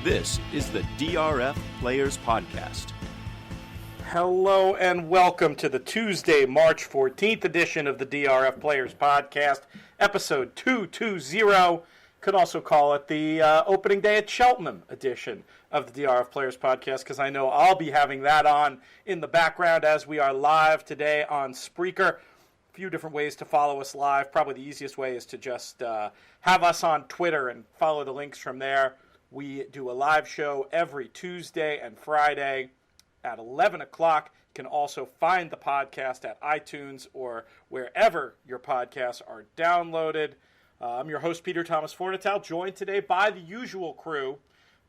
This is the DRF Players Podcast. Hello and welcome to the Tuesday, March 14th edition of the DRF Players Podcast, episode 220. Could also call it the opening day at Cheltenham edition of the DRF Players Podcast, because I know I'll be having that on in the background as we are live today on Spreaker. A few different ways to follow us live. Probably the easiest way is to just have us on Twitter and follow the links from there. We do a live show every Tuesday and Friday at 11 o'clock. You can also find the podcast at iTunes or wherever your podcasts are downloaded. I'm your host, Peter Thomas Fornatale, joined today by the usual crew,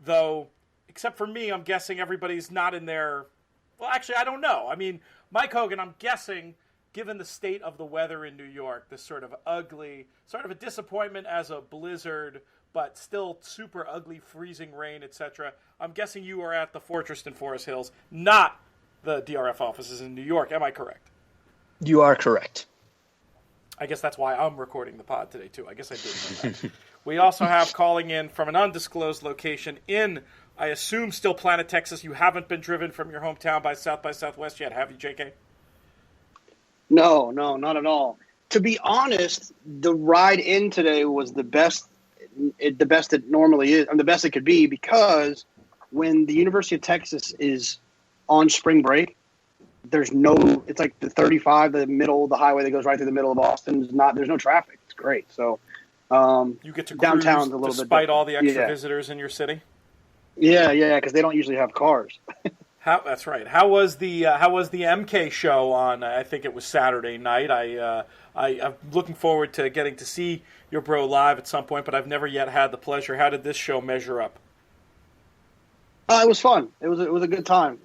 though, except for me, I'm guessing everybody's not in there. Well, actually, I don't know. I mean, Mike Hogan, I'm guessing, given the state of the weather in New York, this sort of ugly, sort of a disappointment as a blizzard, but still super ugly, freezing rain, etc. I'm guessing you are at the Fortress in Forest Hills, not the DRF offices in New York. Am I correct? You are correct. I guess that's why I'm recording the pod today, too. I guess I did know that. We also have calling in from an undisclosed location in, I assume, still Planet, Texas. You haven't been driven from your hometown by Southwest yet, have you, JK? No, not at all. To be honest, the ride in today was the best it normally is, and the best it could be, because when the University of Texas is on spring break, it's like the 35, the highway that goes right through the middle of Austin. There's no traffic. It's great. So you get to downtown's cruise a little despite bit all the extra visitors in your city. Yeah, because they don't usually have cars. That's right. How was the MK show on? I think it was Saturday night. I'm looking forward to getting to see your bro live at some point, but I've never yet had the pleasure. How did this show measure up? It was fun. It was a good time.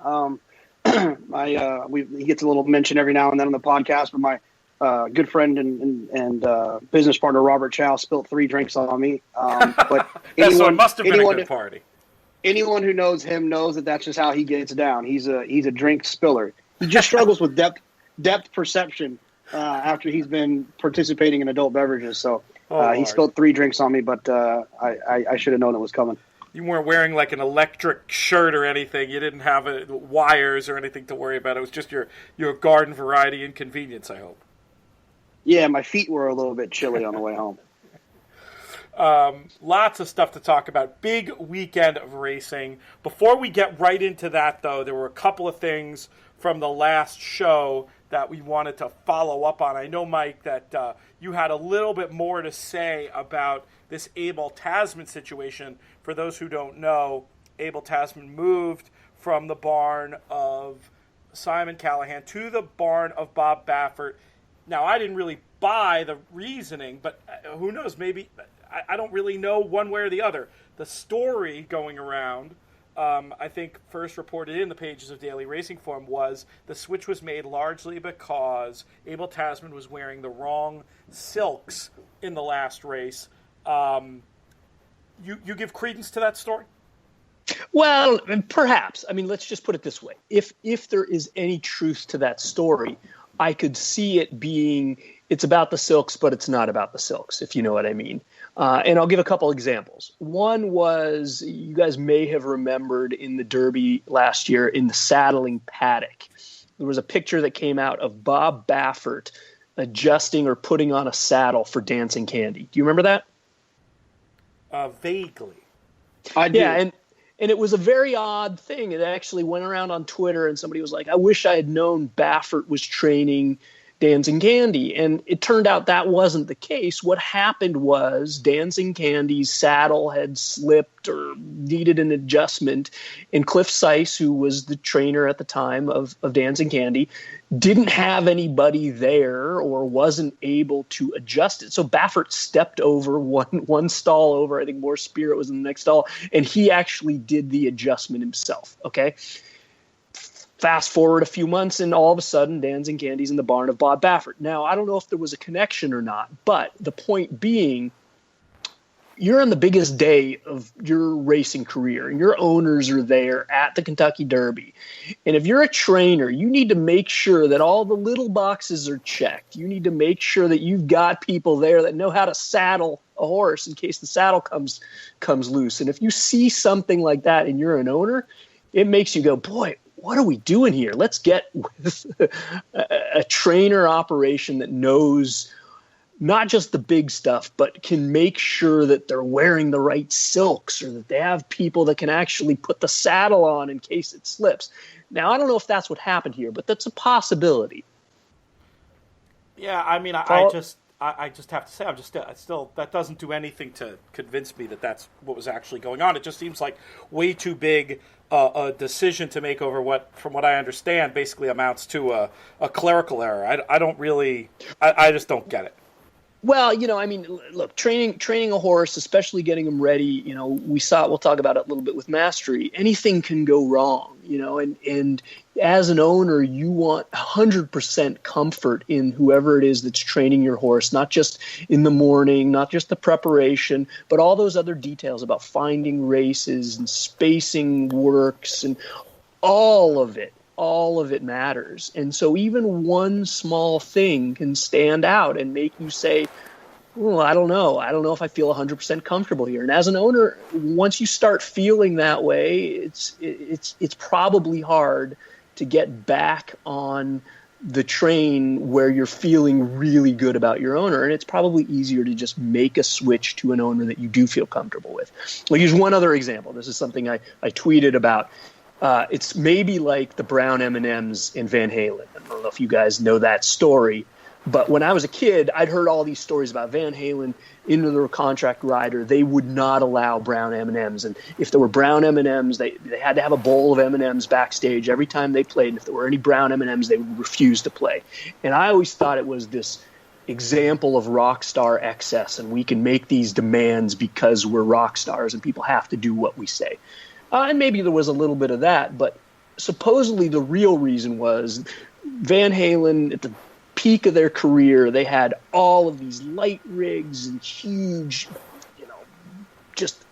He gets a little mention every now and then on the podcast, but my good friend and business partner Robert Chow spilt 3 drinks on me. But so it must have been a good party. Anyone who knows him knows that that's just how he gets down. He's a drink spiller. He just struggles with depth perception after he's been participating in adult beverages. So he spilled 3 drinks on me, but I should have known it was coming. You weren't wearing like an electric shirt or anything. You didn't have wires or anything to worry about. It was just your garden variety inconvenience, I hope. Yeah, my feet were a little bit chilly on the way home. Lots of stuff to talk about. Big weekend of racing. Before we get right into that, though, there were a couple of things from the last show that we wanted to follow up on. I know, Mike, that you had a little bit more to say about this Abel Tasman situation. For those who don't know, Abel Tasman moved from the barn of Simon Callahan to the barn of Bob Baffert. Now, I didn't really buy the reasoning, but who knows, maybe I don't really know one way or the other. The story going around, I think first reported in the pages of Daily Racing Form, was the switch was made largely because Abel Tasman was wearing the wrong silks in the last race. You give credence to that story? Well, perhaps. I mean, let's just put it this way. If there is any truth to that story, I could see it being it's about the silks, but it's not about the silks, if you know what I mean. And I'll give a couple examples. One was, you guys may have remembered in the Derby last year in the saddling paddock, there was a picture that came out of Bob Baffert adjusting or putting on a saddle for Dancing Candy. Do you remember that? Vaguely. I do. Yeah, and it was a very odd thing. It actually went around on Twitter, and somebody was like, I wish I had known Baffert was training Dancing Candy. And it turned out that wasn't the case. What happened was Dancing Candy's saddle had slipped or needed an adjustment, and Cliff Seiss, who was the trainer at the time of Dancing Candy, didn't have anybody there or wasn't able to adjust it. So Baffert stepped over one stall over. I think More Spirit was in the next stall, and he actually did the adjustment himself. Okay. Fast forward a few months, and all of a sudden, Dancing Candy's in the barn of Bob Baffert. Now, I don't know if there was a connection or not, but the point being, you're on the biggest day of your racing career and your owners are there at the Kentucky Derby. And if you're a trainer, you need to make sure that all the little boxes are checked. You need to make sure that you've got people there that know how to saddle a horse in case the saddle comes loose. And if you see something like that and you're an owner, it makes you go, boy, what are we doing here? Let's get with a trainer operation that knows not just the big stuff, but can make sure that they're wearing the right silks or that they have people that can actually put the saddle on in case it slips. Now, I don't know if that's what happened here, but that's a possibility. Yeah, I mean, I just have to say, I'm still that doesn't do anything to convince me that that's what was actually going on. It just seems like way too big a decision to make over what, from what I understand, basically amounts to a clerical error. I don't really, I just don't get it. Well, I mean, look, training a horse, especially getting him ready, we'll talk about it a little bit with mastery. Anything can go wrong, and as an owner, you want 100% comfort in whoever it is that's training your horse, not just in the morning, not just the preparation, but all those other details about finding races and spacing works and all of it. All of it matters. And so even one small thing can stand out and make you say, well, I don't know if I feel 100% comfortable here. And as an owner, once you start feeling that way, it's probably hard to get back on the train where you're feeling really good about your owner. And it's probably easier to just make a switch to an owner that you do feel comfortable with. I'll use one other example. This is something I tweeted about. It's maybe like the brown M&Ms in Van Halen. I don't know if you guys know that story, but when I was a kid, I'd heard all these stories about Van Halen into the contract rider. They would not allow brown M&Ms, and if there were brown M&Ms, they had to have a bowl of M&Ms backstage every time they played. And if there were any brown M&Ms, they would refuse to play. And I always thought it was this example of rock star excess, and we can make these demands because we're rock stars, and people have to do what we say. And maybe there was a little bit of that, but supposedly the real reason was Van Halen, at the peak of their career, they had all of these light rigs and huge, just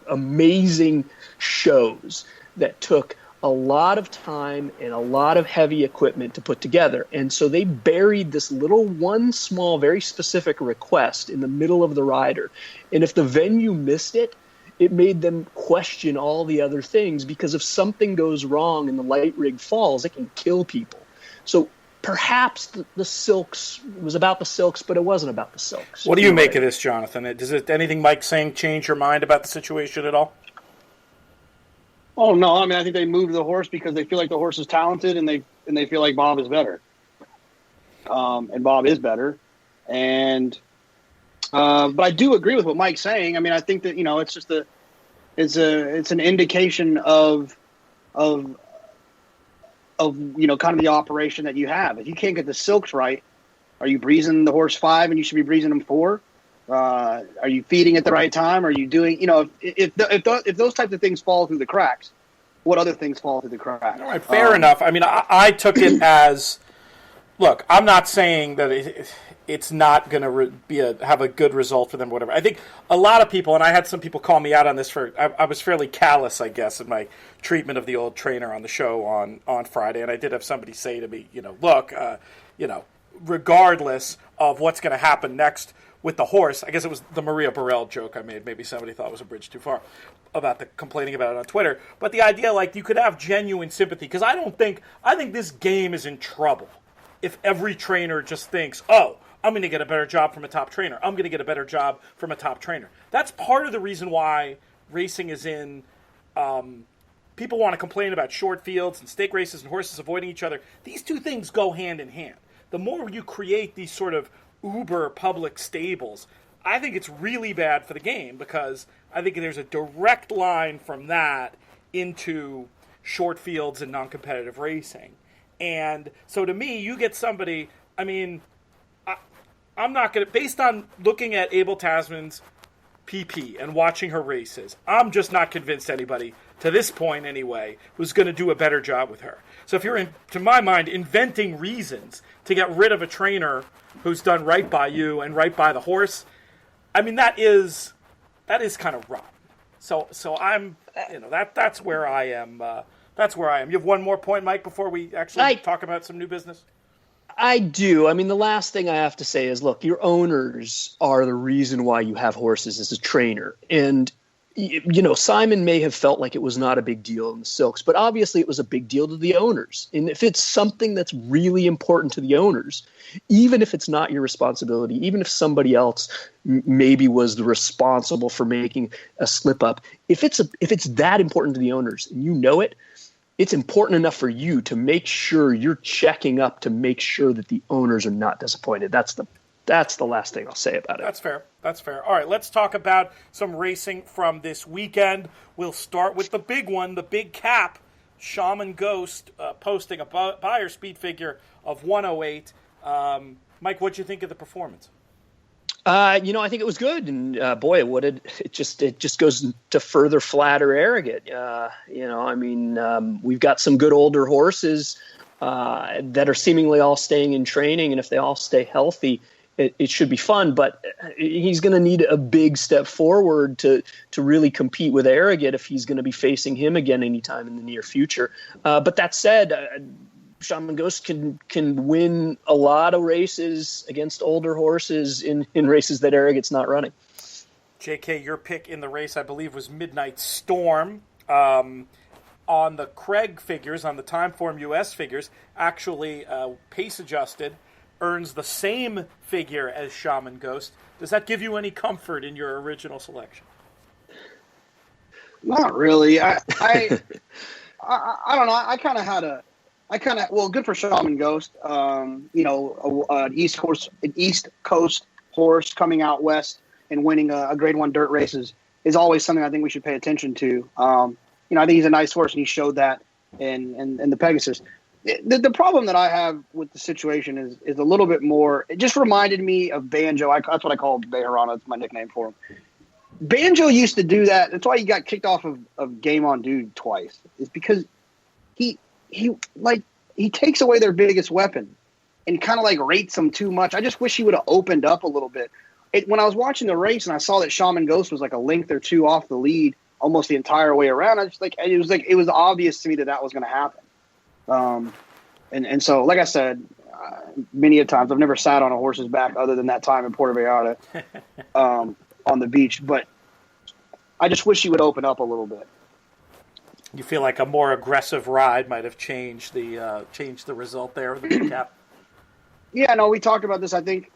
amazing shows that took a lot of time and a lot of heavy equipment to put together. And so they buried this one small, very specific request in the middle of the rider. And if the venue missed it, it made them question all the other things, because if something goes wrong and the light rig falls, it can kill people. So perhaps the silks was about the silks, but it wasn't about the silks. What do you make of this, Jonathan? Does anything Mike's saying change your mind about the situation at all? Oh, no. I mean, I think they moved the horse because they feel like the horse is talented, and they feel like Bob is better. And Bob is better. And but I do agree with what Mike's saying. I mean, I think that, it's just it's an indication of kind of the operation that you have. If you can't get the silks right, are you breezing the horse 5 and you should be breezing him 4? Are you feeding at the right time? Are you doing, if those types of things fall through the cracks, what other things fall through the cracks? All right, fair enough. I mean, I took it as, look, I'm not saying that it's not going to have a good result for them, whatever. I think a lot of people, and I had some people call me out on this I was fairly callous, I guess, in my treatment of the old trainer on the show on Friday, and I did have somebody say to me, look, regardless of what's going to happen next with the horse, I guess it was the Maria Burrell joke I made. Maybe somebody thought it was a bridge too far about complaining about it on Twitter. But the idea, you could have genuine sympathy, because I think this game is in trouble if every trainer just thinks, oh, I'm going to get a better job from a top trainer. I'm going to get a better job from a top trainer. That's part of the reason why racing is in people want to complain about short fields and stake races and horses avoiding each other. These two things go hand in hand. The more you create these sort of uber public stables, I think it's really bad for the game, because I think there's a direct line from that into short fields and non-competitive racing. And so to me, you get somebody, I mean, I'm not going to, based on looking at Abel Tasman's PP and watching her races, I'm just not convinced anybody, to this point anyway, who's going to do a better job with her. So if you're, to my mind, inventing reasons to get rid of a trainer who's done right by you and right by the horse, I mean, that is that is kind of rotten. So I'm, that's where I am. That's where I am. You have one more point, Mike, before we actually talk about some new business? I do. I mean, the last thing I have to say is, look, your owners are the reason why you have horses as a trainer. And, Simon may have felt like it was not a big deal in the Silks, but obviously it was a big deal to the owners. And if it's something that's really important to the owners, even if it's not your responsibility, even if somebody else maybe was the responsible for making a slip up, if it's that important to the owners and you know it, it's important enough for you to make sure you're checking up to make sure that the owners are not disappointed. That's the last thing I'll say about it. That's fair. That's fair. All right, let's talk about some racing from this weekend. We'll start with the big one, the big cap. Shaman Ghost posting a buyer speed figure of 108. Mike, what'd you think of the performance? I think it was good, and boy, it just goes to further flatter Arrogate. We've got some good older horses that are seemingly all staying in training, and if they all stay healthy, it should be fun. But he's going to need a big step forward to really compete with Arrogate if he's going to be facing him again anytime in the near future. But that said, Shaman Ghost can win a lot of races against older horses in races that Arrogate's not running. JK, your pick in the race, I believe, was Midnight Storm. On the Craig figures, on the Timeform US figures, actually pace adjusted, earns the same figure as Shaman Ghost. Does that give you any comfort in your original selection? Not really. I don't know. Good for Shaman Ghost. An East Coast horse coming out west and winning a Grade 1 dirt races is always something I think we should pay attention to. I think he's a nice horse, and he showed that in the Pegasus. The problem that I have with the situation is a little bit more. It just reminded me of Banjo. That's what I call Bejarano. That's my nickname for him. Banjo used to do that. That's why he got kicked off of Game On Dude twice. It's because he takes away their biggest weapon and kind of like rates them too much. I just wish he would have opened up a little bit. When I was watching the race and I saw that Shaman Ghost was like a length or two off the lead almost the entire way around, it was obvious to me that was going to happen. And so, like I said, many a times I've never sat on a horse's back other than that time in Puerto Vallarta on the beach, but I just wish he would open up a little bit. You feel like a more aggressive ride might have changed the result there of the big cap? Yeah, no, we talked about this. I think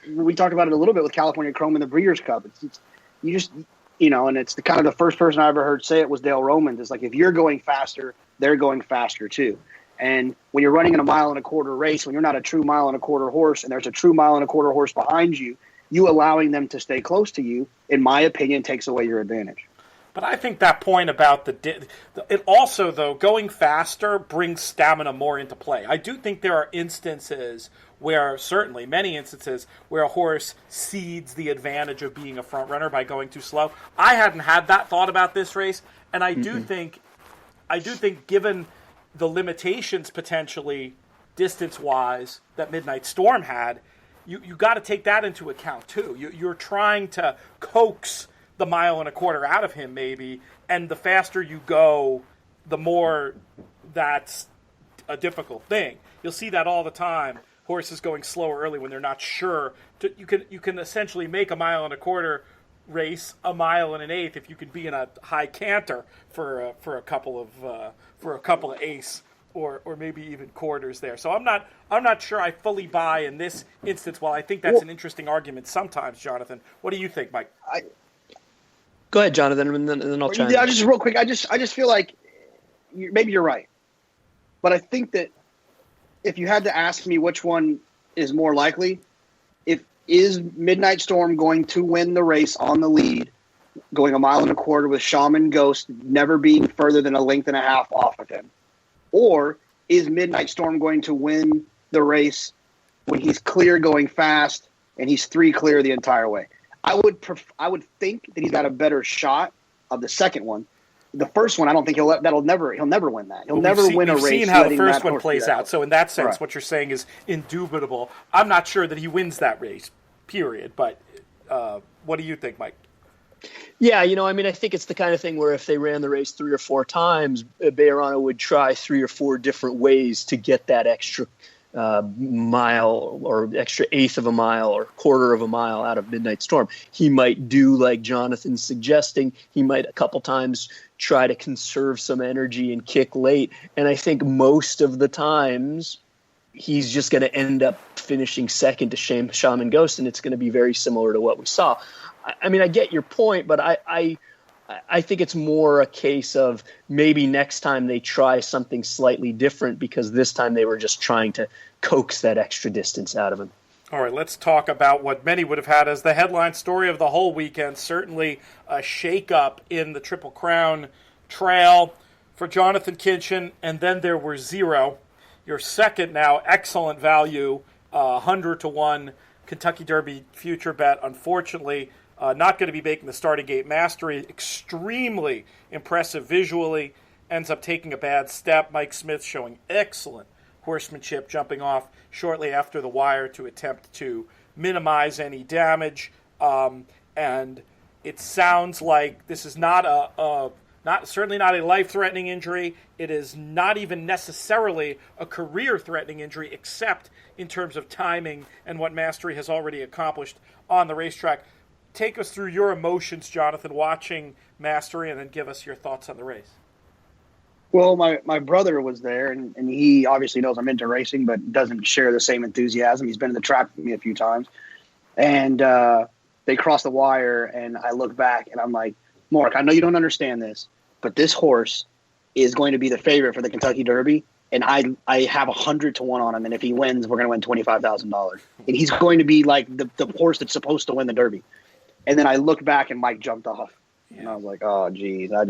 we talked about it a little bit with California Chrome in the Breeders' Cup. And it's the kind of the first person I ever heard say it was Dale Romans. It's like, if you're going faster, they're going faster too. And when you're running in a 1.25 mile race, when you're not a true 1.25 mile horse and there's a true 1.25 mile horse behind you, you allowing them to stay close to you, in my opinion, takes away your advantage. But I think that point about it also, though, going faster brings stamina more into play. I do think there are instances where, certainly many instances, where a horse cedes the advantage of being a front runner by going too slow. I hadn't had that thought about this race, and I do think given the limitations potentially distance-wise that Midnight Storm had, you got to take that into account too. You're trying to coax the 1.25 miles out of him maybe, and the faster you go, the more that's a difficult thing. You'll see that all the time. Horses going slower early when they're not sure. You can essentially make a 1.25 mile race 1 1/8 if you could be in a high canter for a couple of ace or maybe even quarters there. So I'm not sure I fully buy in this instance. While I think that's an interesting argument sometimes, Jonathan. What do you think, Mike? Go ahead, Jonathan, and then I'll chime in. Yeah, just real quick. I just feel like maybe you're right, but I think that if you had to ask me which one is more likely, is Midnight Storm going to win the race on the lead, going 1.25 miles with Shaman Ghost never being further than 1.5 lengths off of him? Or is Midnight Storm going to win the race when he's clear going fast and he's 3 clear the entire way? I would think that he's got a better shot of the second one. The first one, I don't think he'll never win that. He'll never win a race. We've seen how the first one plays out. So in that sense, What you're saying is indubitable. I'm not sure that he wins that race, period. But what do you think, Mike? Yeah, I think it's the kind of thing where if they ran the race 3 or 4 times, Bejarano would try 3 or 4 different ways to get that extra mile or extra eighth of a mile or quarter of a mile out of Midnight Storm. He might do like Jonathan's suggesting. He might a couple times try to conserve some energy and kick late. And I think most of the times he's just going to end up finishing second to Shaman Ghost, and it's going to be very similar to what we saw. I get your point, but I think it's more a case of maybe next time they try something slightly different because this time they were just trying to coax that extra distance out of him. All right, let's talk about what many would have had as the headline story of the whole weekend. Certainly a shake-up in the Triple Crown Trail for Jonathon Kinchen, and then there were 0. Your second now excellent value, 100-1 Kentucky Derby future bet. Unfortunately, not going to be making the starting gate mastery. Extremely impressive visually. Ends up taking a bad step. Mike Smith showing excellent horsemanship, jumping off shortly after the wire to attempt to minimize any damage. And it sounds like this is certainly not a life-threatening injury. It is not even necessarily a career-threatening injury, except in terms of timing and what Mastery has already accomplished on the racetrack. Take us through your emotions, Jonathan, watching Mastery, and then give us your thoughts on the race. Well, my brother was there, and he obviously knows I'm into racing, but doesn't share the same enthusiasm. He's been in the track with me a few times. And they crossed the wire, and I look back, and I'm like, Mark, I know you don't understand this, but this horse is going to be the favorite for the Kentucky Derby, and I have 100-1 on him, and if he wins, we're going to win $25,000. And he's going to be like the horse that's supposed to win the Derby. And then I looked back, and Mike jumped off. And I was like, oh, geez, I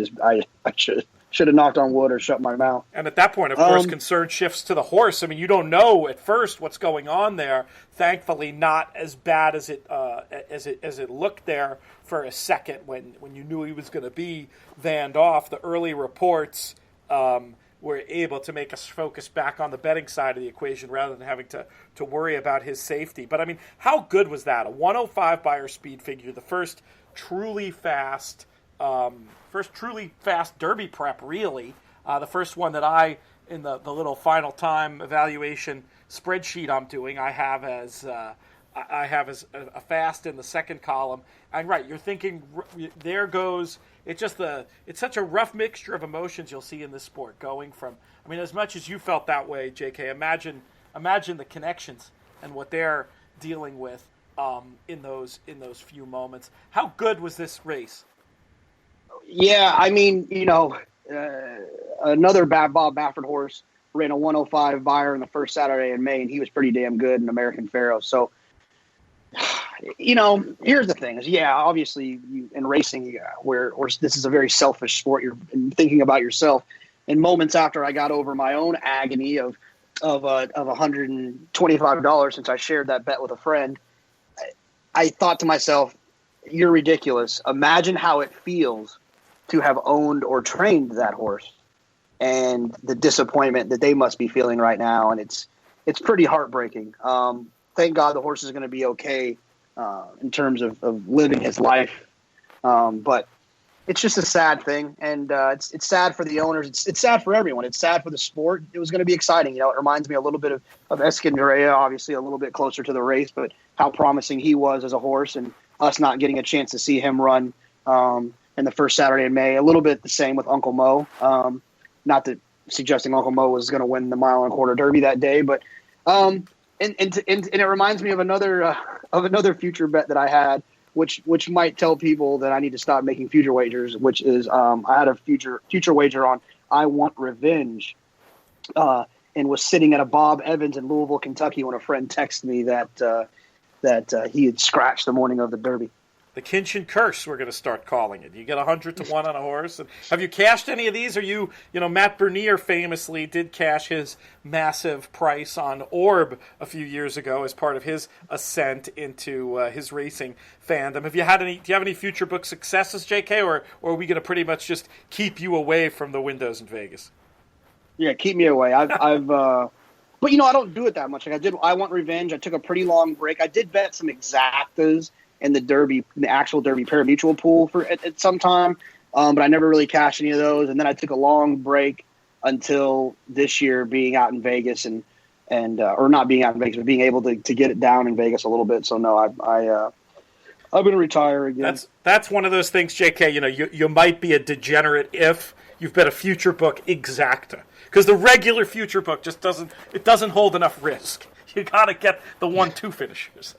should have knocked on wood or shut my mouth. And at that point, of course, concern shifts to the horse. I mean, you don't know at first what's going on there. Thankfully, not as bad as it looked there for a second when you knew he was going to be vanned off. The early reports were able to make us focus back on the betting side of the equation rather than having to worry about his safety. But, I mean, how good was that? A 105 Beyer speed figure, the first truly fast Derby prep, really. The first one that in the little final time evaluation spreadsheet I'm doing, I have as a fast in the second column. And right, you're thinking, there goes. It's such a rough mixture of emotions you'll see in this sport. Going from, as much as you felt that way, J.K., imagine the connections and what they're dealing with in those few moments. How good was this race? Yeah, another Bob Baffert horse ran a 105 Beyer in the first Saturday in May, and he was pretty damn good in American Pharoah. So, here's the thing: obviously, in racing, where this is a very selfish sport, you're thinking about yourself. And moments after I got over my own agony of $125, since I shared that bet with a friend, I thought to myself, "You're ridiculous. Imagine how it feels to have owned or trained that horse, and the disappointment that they must be feeling right now." And it's pretty heartbreaking. Thank God the horse is going to be okay in terms of living his life. But it's just a sad thing. And it's sad for the owners. It's sad for everyone. It's sad for the sport. It was going to be exciting. It reminds me a little bit of Escandrea, obviously a little bit closer to the race, but how promising he was as a horse, and us not getting a chance to see him run in the first Saturday in May. A little bit the same with Uncle Mo. Not that suggesting Uncle Mo was going to win the mile and quarter Derby that day, but and it reminds me of another future bet that I had, which might tell people that I need to stop making future wagers. Which is I had a future wager on I Want Revenge, and was sitting at a Bob Evans in Louisville, Kentucky, when a friend texted me that he had scratched the morning of the Derby. The Kinchen curse, we're going to start calling it. You get 100-1 on a horse. And have you cashed any of these? Are Matt Bernier famously did cash his massive price on Orb a few years ago as part of his ascent into his racing fandom. Do you have any future book successes, JK, or are we going to pretty much just keep you away from the windows in Vegas? Yeah, keep me away. But I don't do it that much. Like I Want Revenge. I took a pretty long break. I did bet some exactas in the actual Derby pari-mutuel pool at some time, but I never really cashed any of those. And then I took a long break until this year, being out in Vegas and or not being out in Vegas, but being able to get it down in Vegas a little bit. So no, I'm going to retire again. That's one of those things, JK. You might be a degenerate if you've been a future book exacta, because the regular future book just doesn't hold enough risk. You got to get the 1-2 finishers.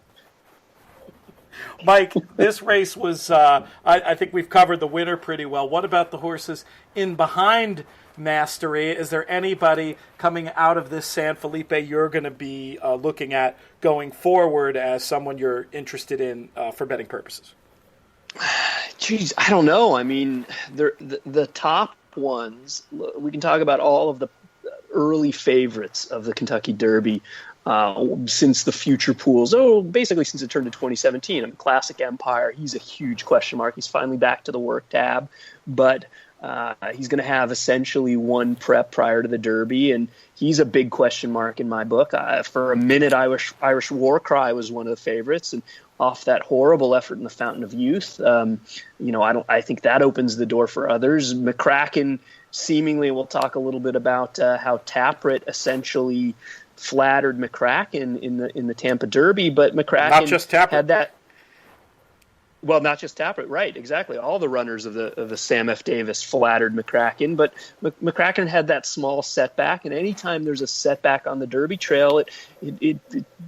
Mike, this race was, I think we've covered the winner pretty well. What about the horses in behind Mastery? Is there anybody coming out of this San Felipe you're going to be looking at going forward as someone you're interested in for betting purposes? Geez, I don't know. I mean, the top ones, we can talk about all of the early favorites of the Kentucky Derby since the future pools. Basically since it turned to 2017. Classic Empire, he's a huge question mark. He's finally back to the work tab, but he's going to have essentially one prep prior to the Derby, and he's a big question mark in my book. For a minute, Irish War Cry was one of the favorites, and off that horrible effort in the Fountain of Youth, I think that opens the door for others. McCraken, seemingly, we'll talk a little bit about how Tapwrit essentially flattered McCraken in the Tampa Derby, but McCraken not just Tapwrit. Had that. Well, not just Tapwrit, right? Exactly. All the runners of the Sam F. Davis flattered McCraken, but McCraken had that small setback, and anytime there's a setback on the Derby Trail, it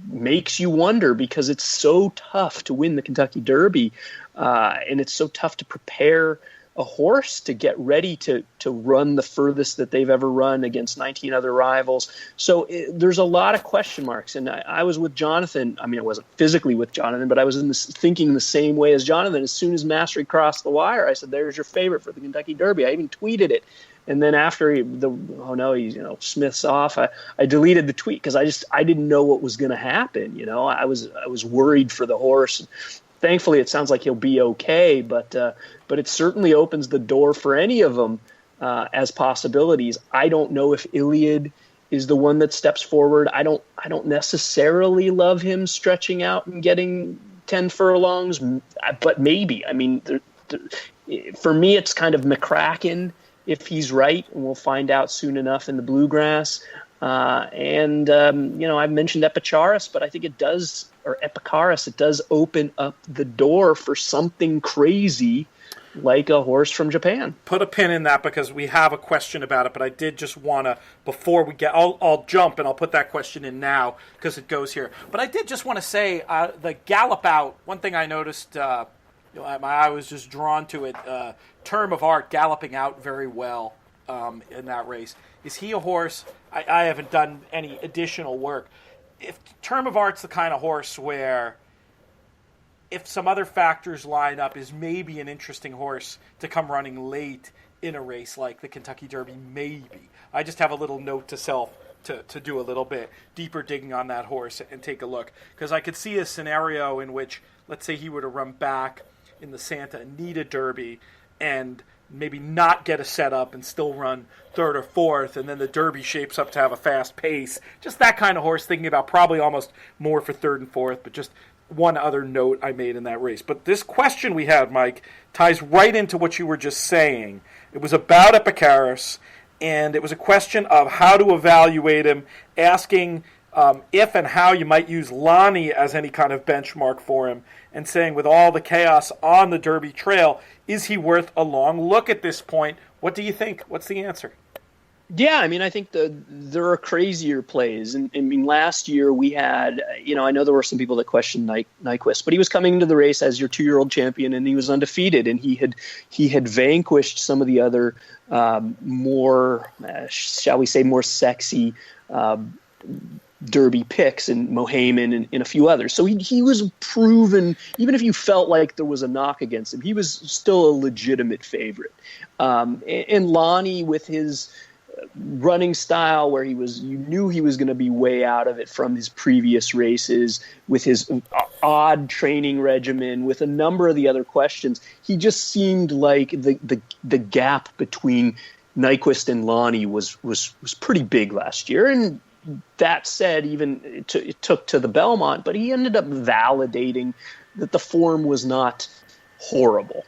makes you wonder, because it's so tough to win the Kentucky Derby, and it's so tough to prepare a horse to get ready to run the furthest that they've ever run against 19 other rivals. So there's a lot of question marks. And I was with Jonathon. I mean, I wasn't physically with Jonathon, but I was thinking the same way as Jonathon. As soon as Mastery crossed the wire, I said, there's your favorite for the Kentucky Derby. I even tweeted it. And then after Smith's off, I deleted the tweet because I didn't know what was going to happen. I was worried for the horse. Thankfully, it sounds like he'll be okay, but it certainly opens the door for any of them as possibilities. I don't know if Iliad is the one that steps forward. I don't necessarily love him stretching out and getting 10 furlongs, but maybe. I mean, for me, it's kind of McCraken if he's right, and we'll find out soon enough in the Bluegrass. I've mentioned Epicharis, but I think it does open up the door for something crazy like a horse from Japan. Put a pin in that because we have a question about it, but I did just want to, before we get, I'll jump and I'll put that question in now because it goes here. But I did just want to say the gallop out, one thing I noticed, my eye was just drawn to it, Term of Art galloping out very well in that race. Is he a horse? I haven't done any additional work. If Term of Art's the kind of horse where if some other factors line up, is maybe an interesting horse to come running late in a race like the Kentucky Derby, maybe. I just have a little note to self to do a little bit deeper digging on that horse and take a look. Because I could see a scenario in which, let's say he were to run back in the Santa Anita Derby and maybe not get a setup and still run third or fourth, and then the Derby shapes up to have a fast pace. Just that kind of horse, thinking about probably almost more for third and fourth, but just one other note I made in that race. But this question we had, Mike, ties right into what you were just saying. It was about Epicharis, and it was a question of how to evaluate him, asking if and how you might use Lonnie as any kind of benchmark for him, and saying with all the chaos on the Derby Trail, is he worth a long look at this point? What do you think? What's the answer? Yeah, I mean, I think there are crazier plays. And I mean, last year we had, I know there were some people that questioned Nyquist, but he was coming into the race as your 2-year-old champion, and he was undefeated, and he had vanquished some of the other more, shall we say, more sexy Derby picks, and Mohamed and a few others. So he was proven, even if you felt like there was a knock against him, he was still a legitimate favorite. And Lonnie, with his running style, where you knew he was going to be way out of it from his previous races, with his odd training regimen, with a number of the other questions, he just seemed like the gap between Nyquist and Lonnie was pretty big last year. And that said, even it took to the Belmont, but he ended up validating that the form was not horrible.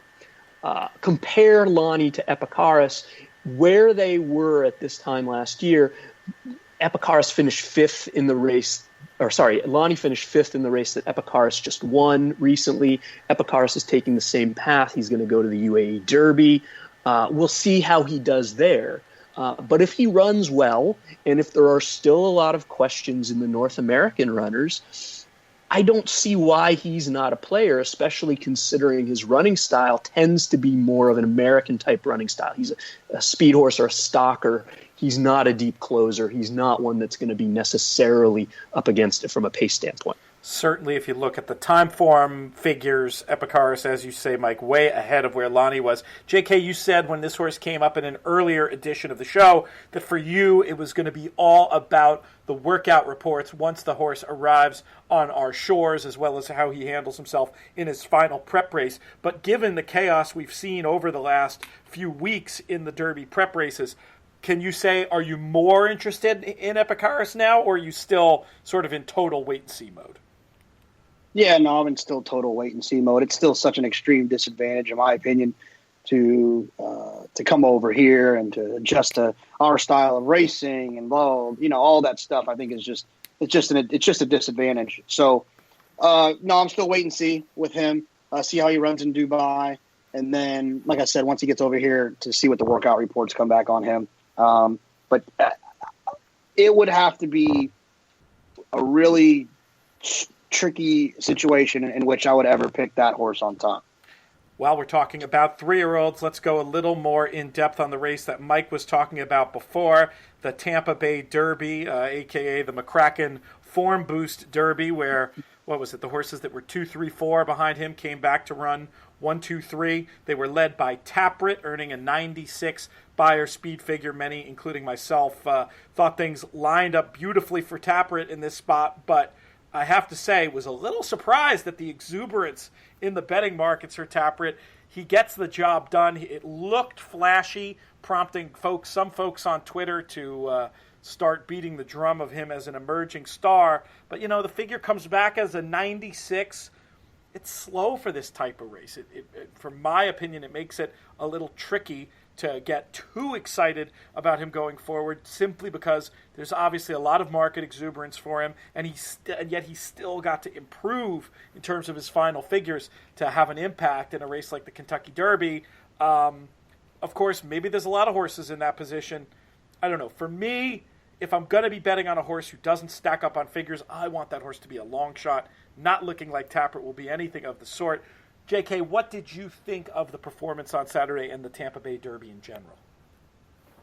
Compare Lonnie to Epicharis, where they were at this time last year. Epicharis finished fifth in the race. Lonnie finished fifth in the race that Epicharis just won recently. Epicharis is taking the same path. He's going to go to the UAE Derby. We'll see how he does there. But if he runs well, and if there are still a lot of questions in the North American runners, I don't see why he's not a player, especially considering his running style tends to be more of an American-type running style. He's a speed horse or a stalker. He's not a deep closer. He's not one that's going to be necessarily up against it from a pace standpoint. Certainly, if you look at the time form figures, Epicharis, as you say, Mike, way ahead of where Lonnie was. JK, you said when this horse came up in an earlier edition of the show that for you it was going to be all about the workout reports once the horse arrives on our shores, as well as how he handles himself in his final prep race. But given the chaos we've seen over the last few weeks in the Derby prep races, can you say, are you more interested in Epicharis now, or are you still sort of in total wait-and-see mode? Yeah, no, I'm in still total wait-and-see mode. It's still such an extreme disadvantage, in my opinion, to come over here and to adjust to our style of racing and all that stuff. I think is just a disadvantage. So no, I'm still wait and see with him. See how he runs in Dubai, and then, like I said, once he gets over here, to see what the workout reports come back on him. But it would have to be a really tricky situation in which I would ever pick that horse on top. While we're talking about 3-year-olds, let's go a little more in depth on the race that Mike was talking about before, the Tampa Bay Derby, a.k.a. the McCraken Form Boost Derby, where, the horses that were 2, 3, 4 behind him came back to run 1, 2, 3. They were led by Taprit, earning a 96 Beyer speed figure. Many, including myself, thought things lined up beautifully for Taprit in this spot, but I have to say, was a little surprised at the exuberance in the betting markets for Taprit. He gets the job done. It looked flashy, prompting some folks on Twitter to start beating the drum of him as an emerging star. But, the figure comes back as a 96. It's slow for this type of race. From my opinion, it makes it a little tricky to get too excited about him going forward, simply because there's obviously a lot of market exuberance for him, and yet he's still got to improve in terms of his final figures to have an impact in a race like the Kentucky Derby. Of course, maybe there's a lot of horses in that position. I don't know. For me, if I'm going to be betting on a horse who doesn't stack up on figures, I want that horse to be a long shot, not looking like Taprit will be anything of the sort. JK, what did you think of the performance on Saturday and the Tampa Bay Derby in general?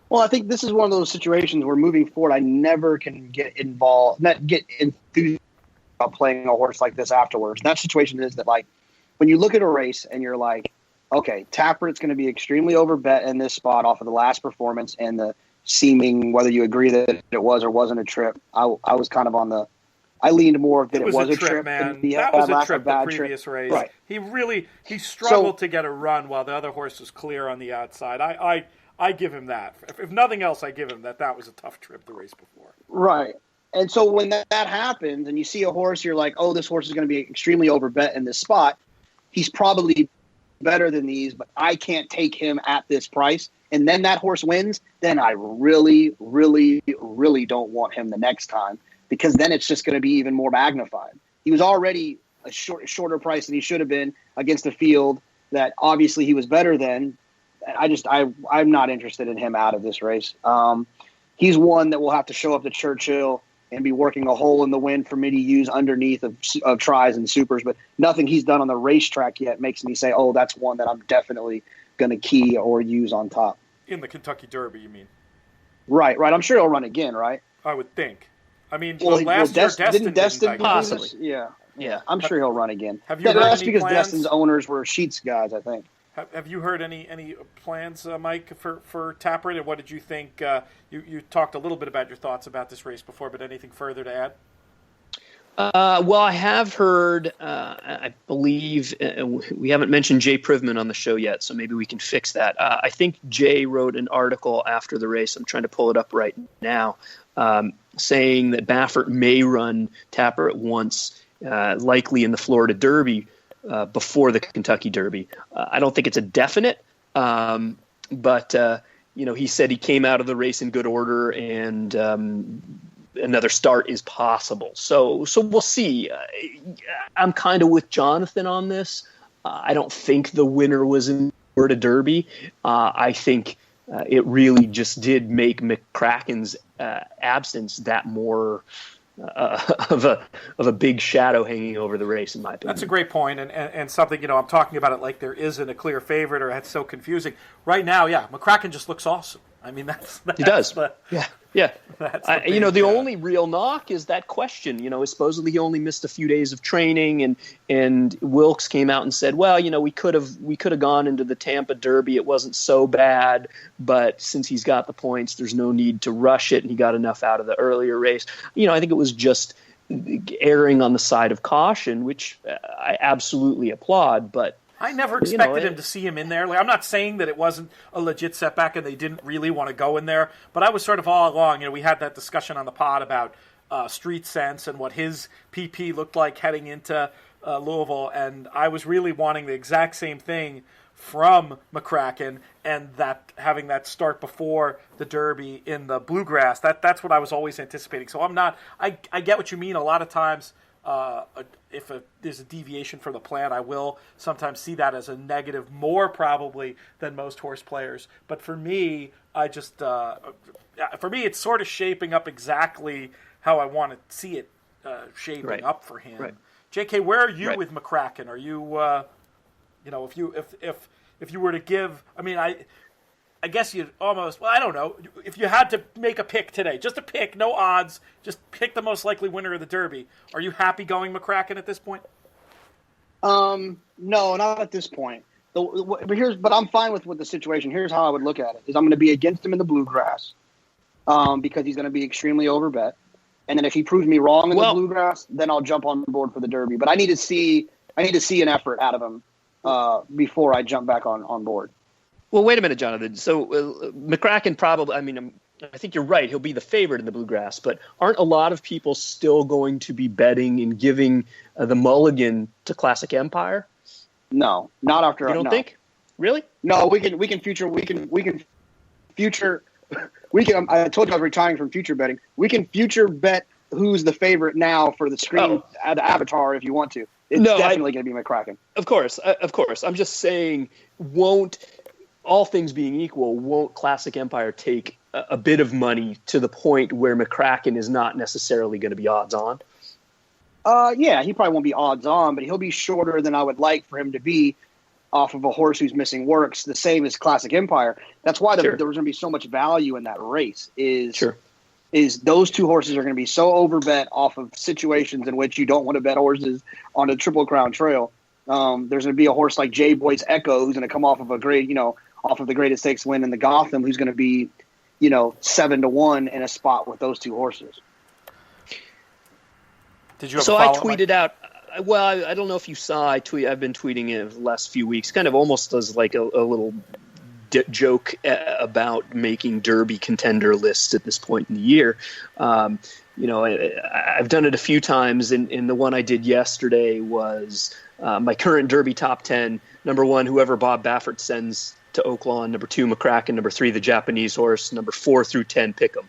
Well, I think this is one of those situations where moving forward, I never can get enthused about playing a horse like this afterwards. And that situation is that, like, when you look at a race and you're like, okay, Taprit's going to be extremely overbet in this spot off of the last performance and the seeming, whether you agree that it was or wasn't a trip. I was kind of on the, I leaned more that it was a trip. Man. That was a trip the previous race. Right. He struggled to get a run while the other horse was clear on the outside. I give him that. If nothing else, I give him that. That was a tough trip the race before. Right. And so when that happens and you see a horse, you're like, oh, this horse is going to be extremely overbet in this spot. He's probably better than these, but I can't take him at this price. And then that horse wins, then I really, really, really don't want him the next time, because then it's just going to be even more magnified. He was already a shorter price than he should have been against a field that obviously he was better than. I'm not interested in him out of this race. He's one that will have to show up to Churchill and be working a hole in the wind for me to use underneath of tries and supers, but nothing he's done on the racetrack yet makes me say, oh, that's one that I'm definitely going to key or use on top. In the Kentucky Derby, you mean? Right. I'm sure he'll run again, right? I would think. I mean, last year Destin didn't possibly. Yeah. I'm sure he'll run again. Have you heard that's any because plans? Destin's owners were Sheets guys, I think. Have you heard any plans, Mike, for Taprit? And what did you think? You talked a little bit about your thoughts about this race before, but anything further to add? Well, I have heard, I believe, we haven't mentioned Jay Privman on the show yet, so maybe we can fix that. I think Jay wrote an article after the race, I'm trying to pull it up right now, saying that Baffert may run Taprit once, likely in the Florida Derby. before the Kentucky Derby. I don't think it's a definite, but he said he came out of the race in good order, and another start is possible. So we'll see. I'm kind of with Jonathan on this. I don't think the winner was in Florida Derby. I think it really just did make McCraken's absence that more of a big shadow hanging over the race, in my opinion. That's a great point, and something, I'm talking about it like there isn't a clear favorite, or it's so confusing. Right now, McCraken just looks awesome. I mean, that's he does. Yeah. That's the only real knock is that question. Supposedly he only missed a few days of training, and Wilkes came out and said, well, we could have gone into the Tampa Derby. It wasn't so bad, but since he's got the points, there's no need to rush it, and he got enough out of the earlier race. I think it was just erring on the side of caution, which I absolutely applaud, but I never expected him to see him in there. Like, I'm not saying that it wasn't a legit setback and they didn't really want to go in there, but I was sort of all along, we had that discussion on the pod about street sense and what his PP looked like heading into Louisville, and I was really wanting the exact same thing from McCraken, and that having that start before the Derby in the Bluegrass, that's what I was always anticipating. So I get what you mean. A lot of times, if there's a deviation from the plan, I will sometimes see that as a negative, more probably than most horse players. But for me, it's sort of shaping up exactly how I want to see it shaping up for him. Right. JK, where are you with McCraken? Are you, if you were to give, I guess you'd almost, I don't know, if you had to make a pick today, just a pick, no odds, just pick the most likely winner of the Derby, are you happy going McCraken at this point? No, not at this point. But I'm fine with the situation. Here's how I would look at it: is I'm going to be against him in the Bluegrass, because he's going to be extremely overbet, and then if he proves me wrong in the Bluegrass, then I'll jump on board for the Derby. But I need to see an effort out of him before I jump back on board. Well, wait a minute, Jonathan. So McCraken probably, I think you're right. He'll be the favorite in the Bluegrass, but aren't a lot of people still going to be betting and giving the mulligan to Classic Empire? No, not after. You don't think? Really? No, we can future. I told you I was retiring from future betting. We can future bet who's the favorite now for the screen, the avatar, if you want to. It's definitely going to be McCraken. Of course. I'm just saying, all things being equal, won't Classic Empire take a bit of money to the point where McCraken is not necessarily going to be odds on? Yeah, he probably won't be odds on, but he'll be shorter than I would like for him to be off of a horse who's missing works, the same as Classic Empire. That's why there was going to be so much value in that race. Is those two horses are going to be so overbet off of situations in which you don't want to bet horses on a Triple Crown Trail. There's going to be a horse like J Boy's Echo who's going to come off of off of the Greatest Stakes win in the Gotham, who's going to be, 7-1 in a spot with those two horses. Did you have I tweeted out. Well, I don't know if you saw. I've been tweeting it the last few weeks, kind of almost as like a little joke about making Derby contender lists at this point in the year. I've done it a few times, and the one I did yesterday was my current Derby top 10. Number 1, whoever Bob Baffert sends to Oaklawn. Number 2, McCraken. Number 3, the Japanese horse. Number 4 through 10, Pick'em.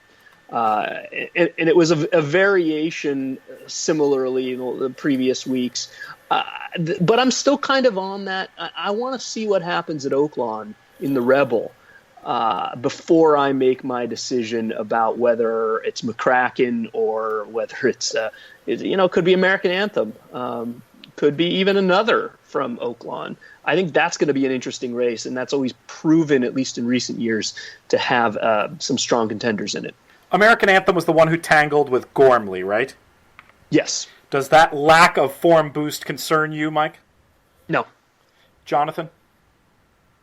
And it was a variation similarly in the previous weeks. But I'm still kind of on that. I want to see what happens at Oaklawn in the Rebel before I make my decision about whether it's McCraken or whether it's, could be American Anthem. Could be even another from Oaklawn. I think that's going to be an interesting race, and that's always proven, at least in recent years, to have some strong contenders in it. American Anthem was the one who tangled with Gormley, right? Yes. Does that lack of form boost concern you, Mike? No. Jonathan?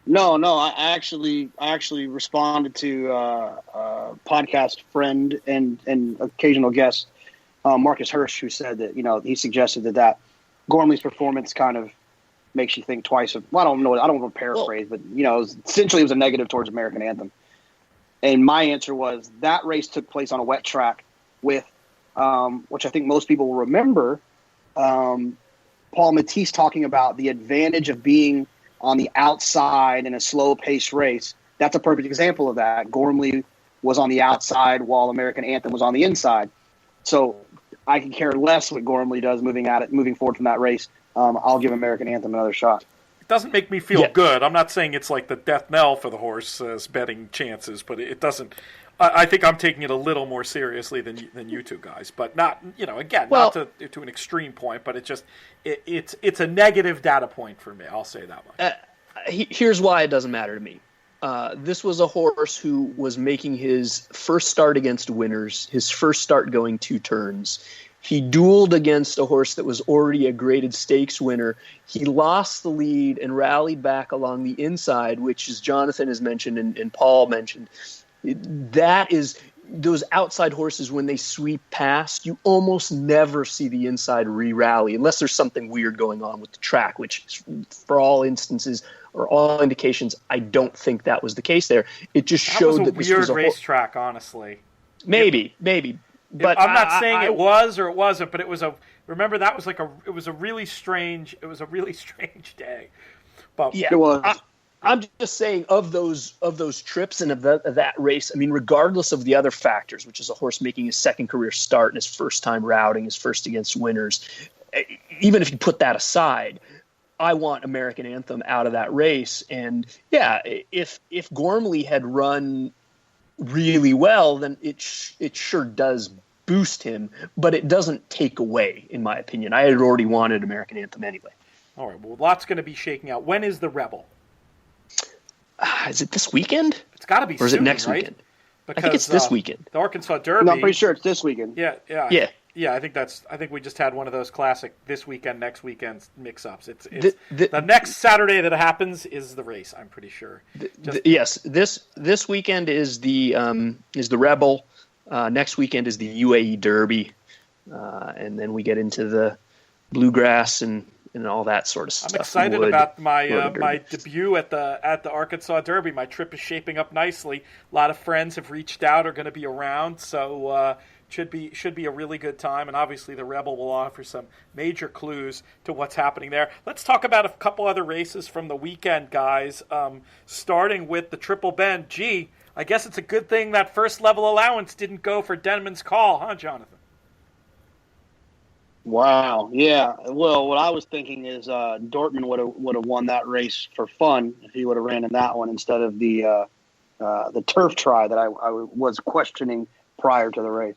No. I actually responded to a podcast friend and occasional guest, Marcus Hirsch, who said that he suggested that Gormley's performance kind of makes you think twice. I don't want to paraphrase, but essentially it was a negative towards American Anthem. And my answer was that race took place on a wet track with, which I think most people will remember, Paul Matisse talking about the advantage of being on the outside in a slow-paced race. That's a perfect example of that. Gormley was on the outside while American Anthem was on the inside. So I can care less what Gormley does moving forward from that race. I'll give American Anthem another shot. It doesn't make me feel good. I'm not saying it's like the death knell for the horse's betting chances, but it doesn't. I think I'm taking it a little more seriously than you two guys, but not, again, not to an extreme point, but it's a negative data point for me. I'll say that much. Here's why it doesn't matter to me. This was a horse who was making his first start against winners, his first start going 2 turns. He dueled against a horse that was already a graded stakes winner. He lost the lead and rallied back along the inside, which, as Jonathan has mentioned and Paul mentioned, that is those outside horses, when they sweep past, you almost never see the inside re-rally unless there's something weird going on with the track, which for all instances or all indications, I don't think that was the case there. It just showed that this was a weird racetrack, honestly. Maybe. But I'm not saying it was or it wasn't, but it was remember that was it was a really strange day. But yeah, it was. I'm just saying of those trips and of that race, I mean, regardless of the other factors, which is a horse making his second career start and his first time routing, his first against winners, even if you put that aside, I want American Anthem out of that race. And yeah, if Gormley had run really well, then it sure does boost him, but it doesn't take away, in my opinion. I had already wanted American Anthem anyway. All right, well, lots going to be shaking out. When is the Rebel? Is it this weekend? It's got to be soon, or is it next right? weekend? Because, I think it's this weekend. The Arkansas Derby. No, I'm pretty sure it's this weekend. Yeah. I think we just had one of those classic this weekend, next weekend mix-ups. It's the next Saturday that happens is the race. I'm pretty sure. Yes, this weekend is the Rebel. Next weekend is the UAE Derby, and then we get into the Bluegrass and all that sort of stuff. I'm excited about my debut at the Arkansas Derby. My trip is shaping up nicely. A lot of friends have reached out, are going to be around, so should be a really good time. And obviously the Rebel will offer some major clues to what's happening there. Let's talk about a couple other races from the weekend, guys. Starting with the Triple Bend. Gee, I guess it's a good thing that first level allowance didn't go for Denman's Call, huh, Jonathan? Wow. Yeah. Well, what I was thinking is Dortmund would have won that race for fun if he would have ran in that one instead of the turf try that I was questioning prior to the race.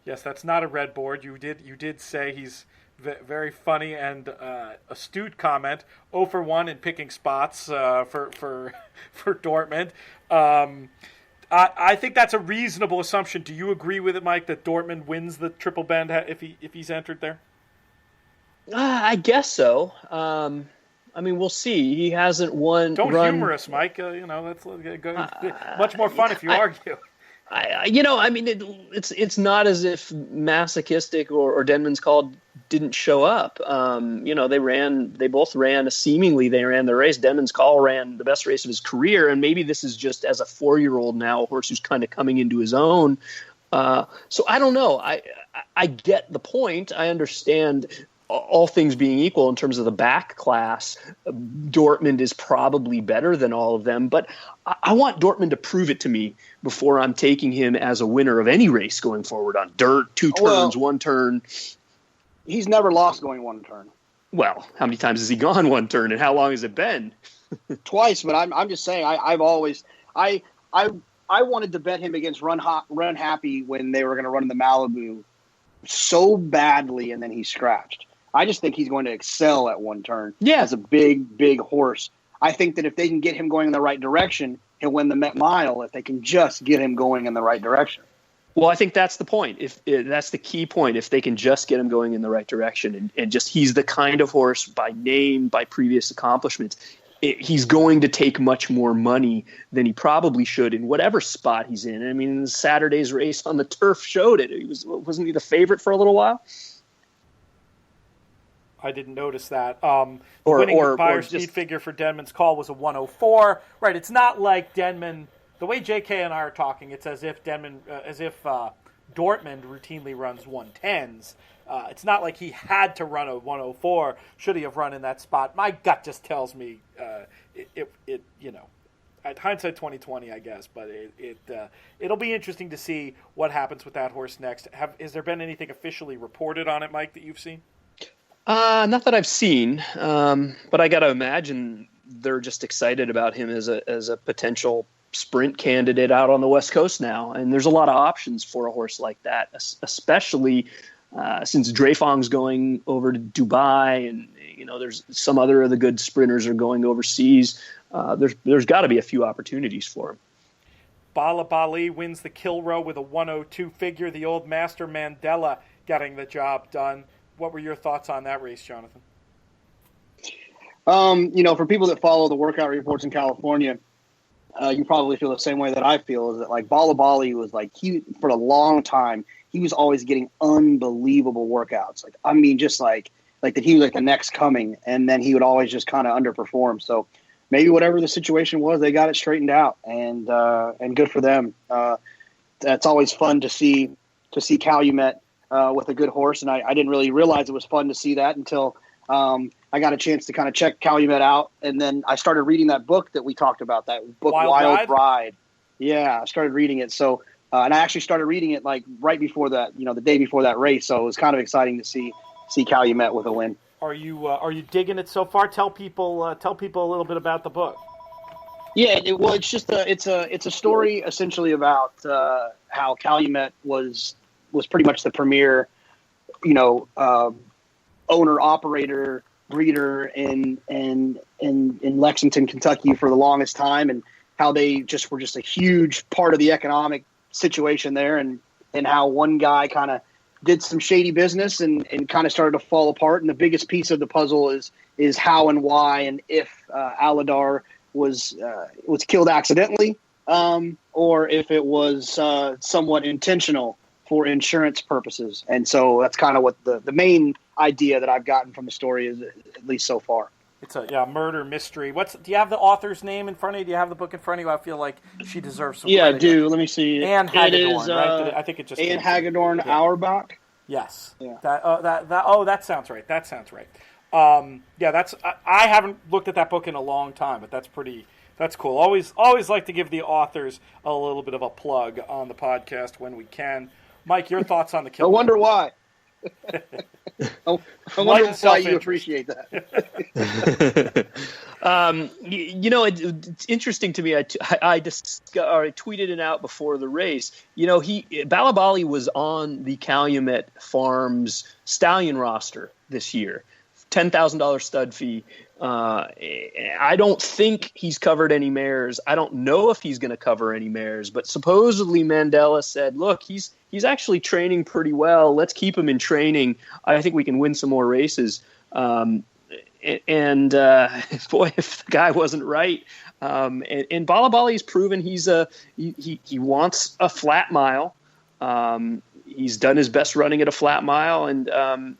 Yes, that's not a red board. You did say he's very funny and astute comment. 0 for 1 in picking spots for Dortmund. I think that's a reasonable assumption. Do you agree with it, Mike, that Dortmund wins the Triple Bend if he's entered there? I guess so. I mean, we'll see. He hasn't won. Don't humor us, Mike. That's much more fun if you argue. I mean, it's not as if Masochistic or Denman's Call didn't show up. They both ran the race. Denman's Call ran the best race of his career, and maybe this is just as a 4-year-old now, a horse who's kind of coming into his own. So I don't know. I get the point. I understand. All things being equal in terms of the back class, Dortmund is probably better than all of them. But I want Dortmund to prove it to me before I'm taking him as a winner of any race going forward on dirt, 2 turns, 1 turn. He's never lost going 1 turn. Well, how many times has he gone 1 turn, and how long has it been? Twice, but I'm just saying I've always I wanted to bet him against Run Happy when they were going to run in the Malibu so badly, and then he scratched. I just think he's going to excel at 1 turn as a big horse. I think that if they can get him going in the right direction, he'll win the Met Mile if they can just get him going in the right direction. Well, I think that's the point. That's the key point. If they can just get him going in the right direction and just he's the kind of horse by name, by previous accomplishments, he's going to take much more money than he probably should in whatever spot he's in. I mean, Saturday's race on the turf showed it. Wasn't he the favorite for a little while? I didn't notice that. Winning buyer speed figure for Denman's Call was a 104. Right, it's not like Denman. The way JK and I are talking, it's as if Dortmund routinely runs 110s. It's not like he had to run a 104. Should he have run in that spot? My gut just tells me hindsight 2020, I guess. But it'll be interesting to see what happens with that horse next. Has there been anything officially reported on it, Mike, that you've seen? Not that I've seen, but I got to imagine they're just excited about him as a potential sprint candidate out on the West Coast now. And there's a lot of options for a horse like that, especially since Dreyfong's going over to Dubai, and there's some other of the good sprinters are going overseas. There's got to be a few opportunities for him. Bala Bali wins the Kilrow with a 102 figure. The old master Mandela getting the job done. What were your thoughts on that race, Jonathan? For people that follow the workout reports in California, you probably feel the same way that I feel, is that like Bala Bali was for a long time, he was always getting unbelievable workouts. Just like that he was like the next coming, and then he would always just kind of underperform. So maybe whatever the situation was, they got it straightened out, and good for them. That's always fun to see Calumet with a good horse, and I didn't really realize it was fun to see that until I got a chance to kind of check Calumet out, and then I started reading that book that we talked about, that book Wild Ride. Yeah, I started reading it. So, and I actually started reading it like right before that, the day before that race. So it was kind of exciting to see Calumet with a win. Are you digging it so far? Tell people a little bit about the book. Yeah, it's just it's a story essentially about how Calumet was pretty much the premier, owner operator breeder in Lexington, Kentucky for the longest time, and how they just were just a huge part of the economic situation there, and how one guy kind of did some shady business and kind of started to fall apart. And the biggest piece of the puzzle is how and why and if Aladar was killed accidentally, or if it was somewhat intentional for insurance purposes. And so that's kind of what the main idea that I've gotten from the story is, at least so far. It's a murder mystery. Do you have the author's name in front of you? Do you have the book in front of you? I feel like she deserves some credit. I do. Let me see. Anne Hagedorn, right? I think it just Anne Hagedorn Auerbach. Yes. Yeah. That sounds right. I haven't looked at that book in a long time, but that's cool. Always like to give the authors a little bit of a plug on the podcast when we can. Mike, your thoughts on the Kilrow? I wonder why. I wonder why you appreciate that. It's interesting to me. I tweeted it out before the race. Balabali was on the Calumet Farms stallion roster this year, $10,000 stud fee. I don't think he's covered any mares. I don't know if he's going to cover any mares, but supposedly Mandela said, look, he's actually training pretty well. Let's keep him in training. I think we can win some more races. Boy, if the guy wasn't right. And Balabali's proven he wants a flat mile. He's done his best running at a flat mile, and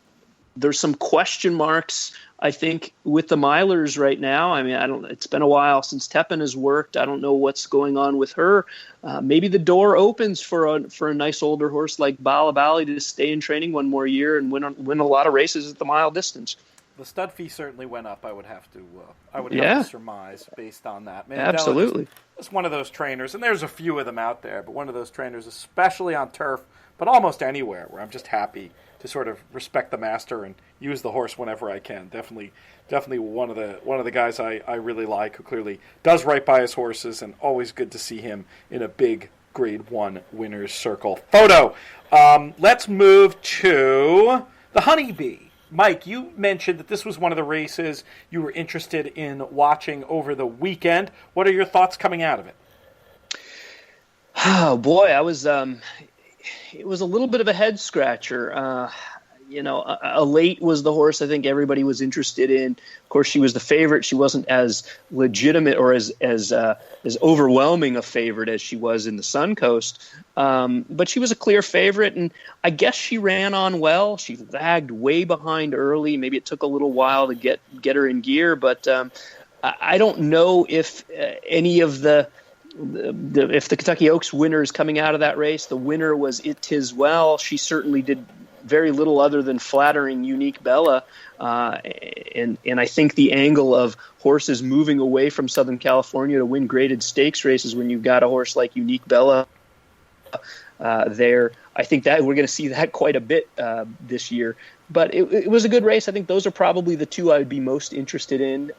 there's some question marks, I think, with the milers right now. It's been a while since Tepin has worked. I don't know what's going on with her. Maybe the door opens for a nice older horse like Balabali to stay in training one more year and win a lot of races at the mile distance. The stud fee certainly went up. I would have to surmise based on that. Absolutely, it's one of those trainers, and there's a few of them out there, but one of those trainers, especially on turf, but almost anywhere, where I'm just happy to sort of respect the master and use the horse whenever I can. Definitely one of the guys I really like, who clearly does right by his horses, and always good to see him in a big Grade 1 winner's circle photo. Let's move to the Honeybee. Mike, you mentioned that this was one of the races you were interested in watching over the weekend. What are your thoughts coming out of it? Oh boy, I was. It was a little bit of a head scratcher. A late was the horse I think everybody was interested in. Of course, she was the favorite. She wasn't as legitimate or as overwhelming a favorite as she was in the Suncoast. But she was a clear favorite, and I guess she ran on well. She lagged way behind early. Maybe it took a little while to get her in gear, but I don't know if any of the if the Kentucky Oaks winner is coming out of that race, the winner was It 'Tis Well. She certainly did very little other than flattering Unique Bella. And I think the angle of horses moving away from Southern California to win graded stakes races when you've got a horse like Unique Bella there, I think that we're going to see that quite a bit this year. But it was a good race. I think those are probably the two I would be most interested in.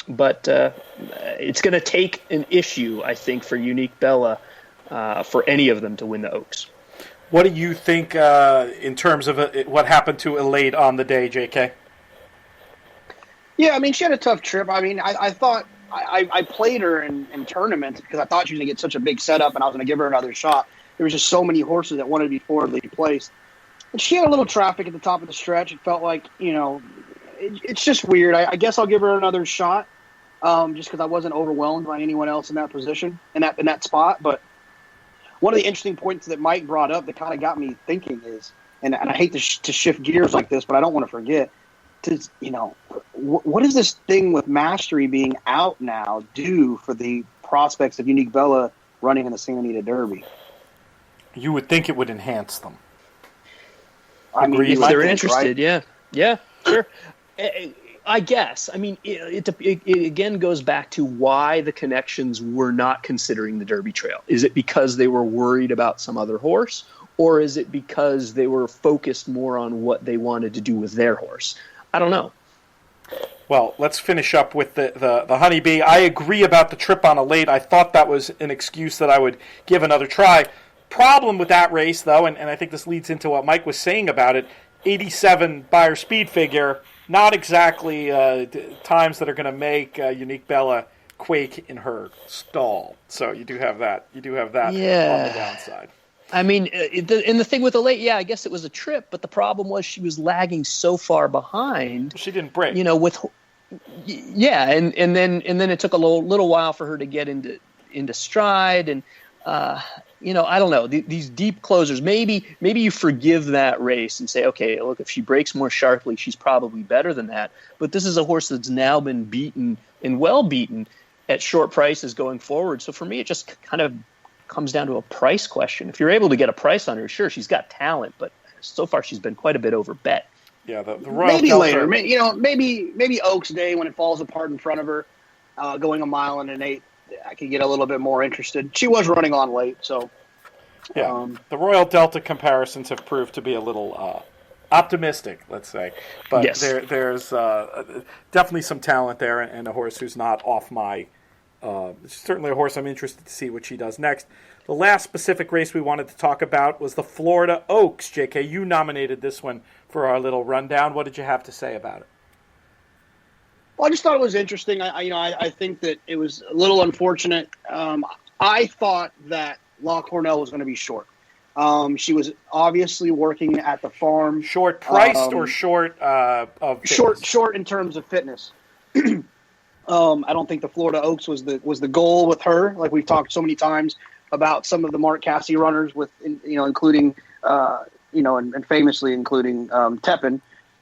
But it's going to take an issue, I think, for Unique Bella for any of them to win the Oaks. What do you think in terms of what happened to Elate on the day, JK? Yeah, I mean, she had a tough trip. I mean, I thought I played her in tournaments because I thought she was going to get such a big setup and I was going to give her another shot. There was just so many horses that wanted to be forwardly placed. And she had a little traffic at the top of the stretch. It felt like, it's just weird. I guess I'll give her another shot just because I wasn't overwhelmed by anyone else in that position, in that spot. But one of the interesting points that Mike brought up that kind of got me thinking is, and I hate to shift gears like this, but I don't want to forget, what is this thing with Mastery being out now do for the prospects of Unique Bella running in the Santa Anita Derby? You would think it would enhance them. I mean, if they're interested, right? Yeah, sure. I guess. I mean, it again goes back to why the connections were not considering the Derby Trail. Is it because they were worried about some other horse, or is it because they were focused more on what they wanted to do with their horse? I don't know. Well, let's finish up with the Honeybee. I agree about the trip on Elate. I thought that was an excuse that I would give another try. Problem with that race, though, and I think this leads into what Mike was saying about it, 87 Beyer speed figure, not exactly times that are going to make Unique Bella quake in her stall. So you do have that. On the downside. I mean, and the thing with Elate, I guess it was a trip, but the problem was she was lagging so far behind. She didn't break. And then it took a little while for her to get into stride, and I don't know, these deep closers. Maybe you forgive that race and say, okay, look, if she breaks more sharply, she's probably better than that. But this is a horse that's now been beaten and well beaten at short prices going forward. So for me, it just kind of comes down to a price question. If you're able to get a price on her, sure, she's got talent, but so far she's been quite a bit over bet. Yeah, the Royal maybe Delta, later. Maybe Oaks Day when it falls apart in front of her, going a mile and an 8. I could get a little bit more interested. She was running on late, so. Yeah, the Royal Delta comparisons have proved to be a little optimistic, let's say. But yes. There's definitely some talent there, and a horse who's not off my. Certainly a horse I'm interested to see what she does next. The last specific race we wanted to talk about was the Florida Oaks. JK, you nominated this one for our little rundown. What did you have to say about it? Well, I just thought it was interesting. I think that it was a little unfortunate. I thought that La Cornell was going to be short. She was obviously working at the farm. Short priced or short of fitness? Short in terms of fitness. I don't think the Florida Oaks was the goal with her. Like we've talked so many times about some of the Mark Casse runners, including and famously including Tepin.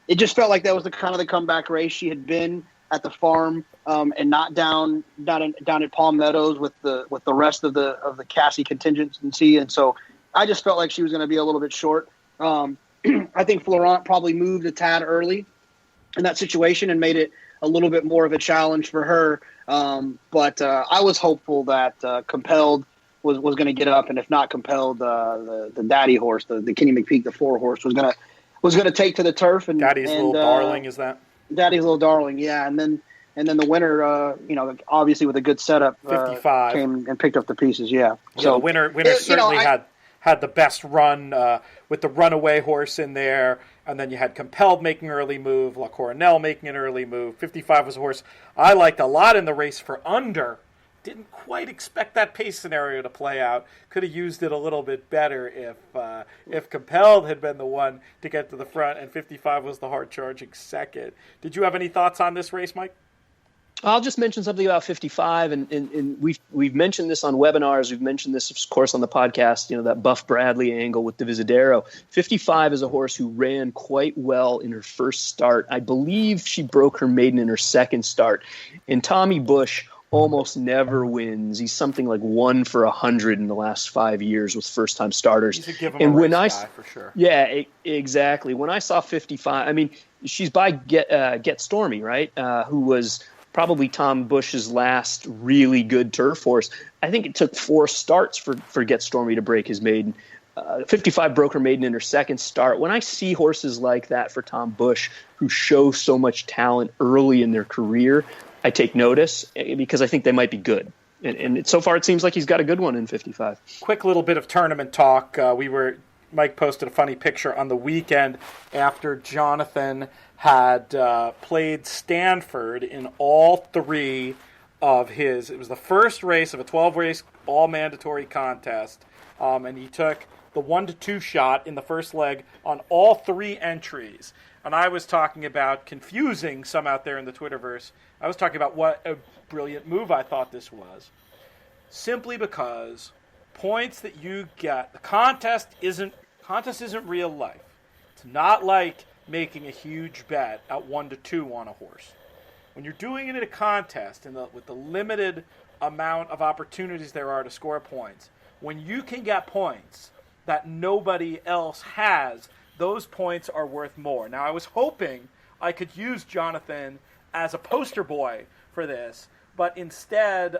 It just felt like that was the kind of the comeback race. She had been at the farm and not down at Palm Meadows with the rest of the Casse contingency, and so I just felt like she was going to be a little bit short. I think Florent probably moved a tad early in that situation and made it a little bit more of a challenge for her. But I was hopeful that Compelled was going to get up, and if not Compelled, the Daddy horse, the Kenny McPeak, the 4 horse, was going to take to the turf. And Daddy's Little Darling, is that? Daddy's Little Darling, yeah. And then the winner, obviously with a good setup, 55 came and picked up the pieces. Yeah. So the winner certainly had the best run with the runaway horse in there. And then you had Compelled making an early move, La Coronel making an early move. 55 was a horse I liked a lot in the race for under. Didn't quite expect that pace scenario to play out. Could have used it a little bit better if Compelled had been the one to get to the front and 55 was the hard-charging second. Did you have any thoughts on this race, Mike? I'll just mention something about 55, and we've mentioned this on webinars. We've mentioned this, of course, on the podcast, that Buff Bradley angle with the Visadero. 55 is a horse who ran quite well in her first start. I believe she broke her maiden in her second start. And Tommy Bush almost never wins. He's something like 1 for 100 in the last 5 years with first-time starters. He's a give him a race guy for sure. Yeah, exactly. When I saw 55, I mean, she's by Get Stormy, right? Who was probably Tom Bush's last really good turf horse. I think it took 4 starts for Get Stormy to break his maiden. 55 broke her maiden in her second start. When I see horses like that for Tom Bush who show so much talent early in their career, I take notice because I think they might be good. And so far it seems like he's got a good one in 55. Quick little bit of tournament talk. Mike posted a funny picture on the weekend after Jonathon had played Stanford in all 3 of his. It was the first race of a 12-race all-mandatory contest, and he took the 1-2 shot in the first leg on all 3 entries. And I was talking about confusing some out there in the Twitterverse. I was talking about what a brilliant move I thought this was. Simply because points that you get, the contest isn't real life. It's not like making a huge bet at 1-2 on a horse. When you're doing it in a contest with the limited amount of opportunities there are to score points, when you can get points that nobody else has, those points are worth more. Now, I was hoping I could use Jonathon as a poster boy for this, but instead,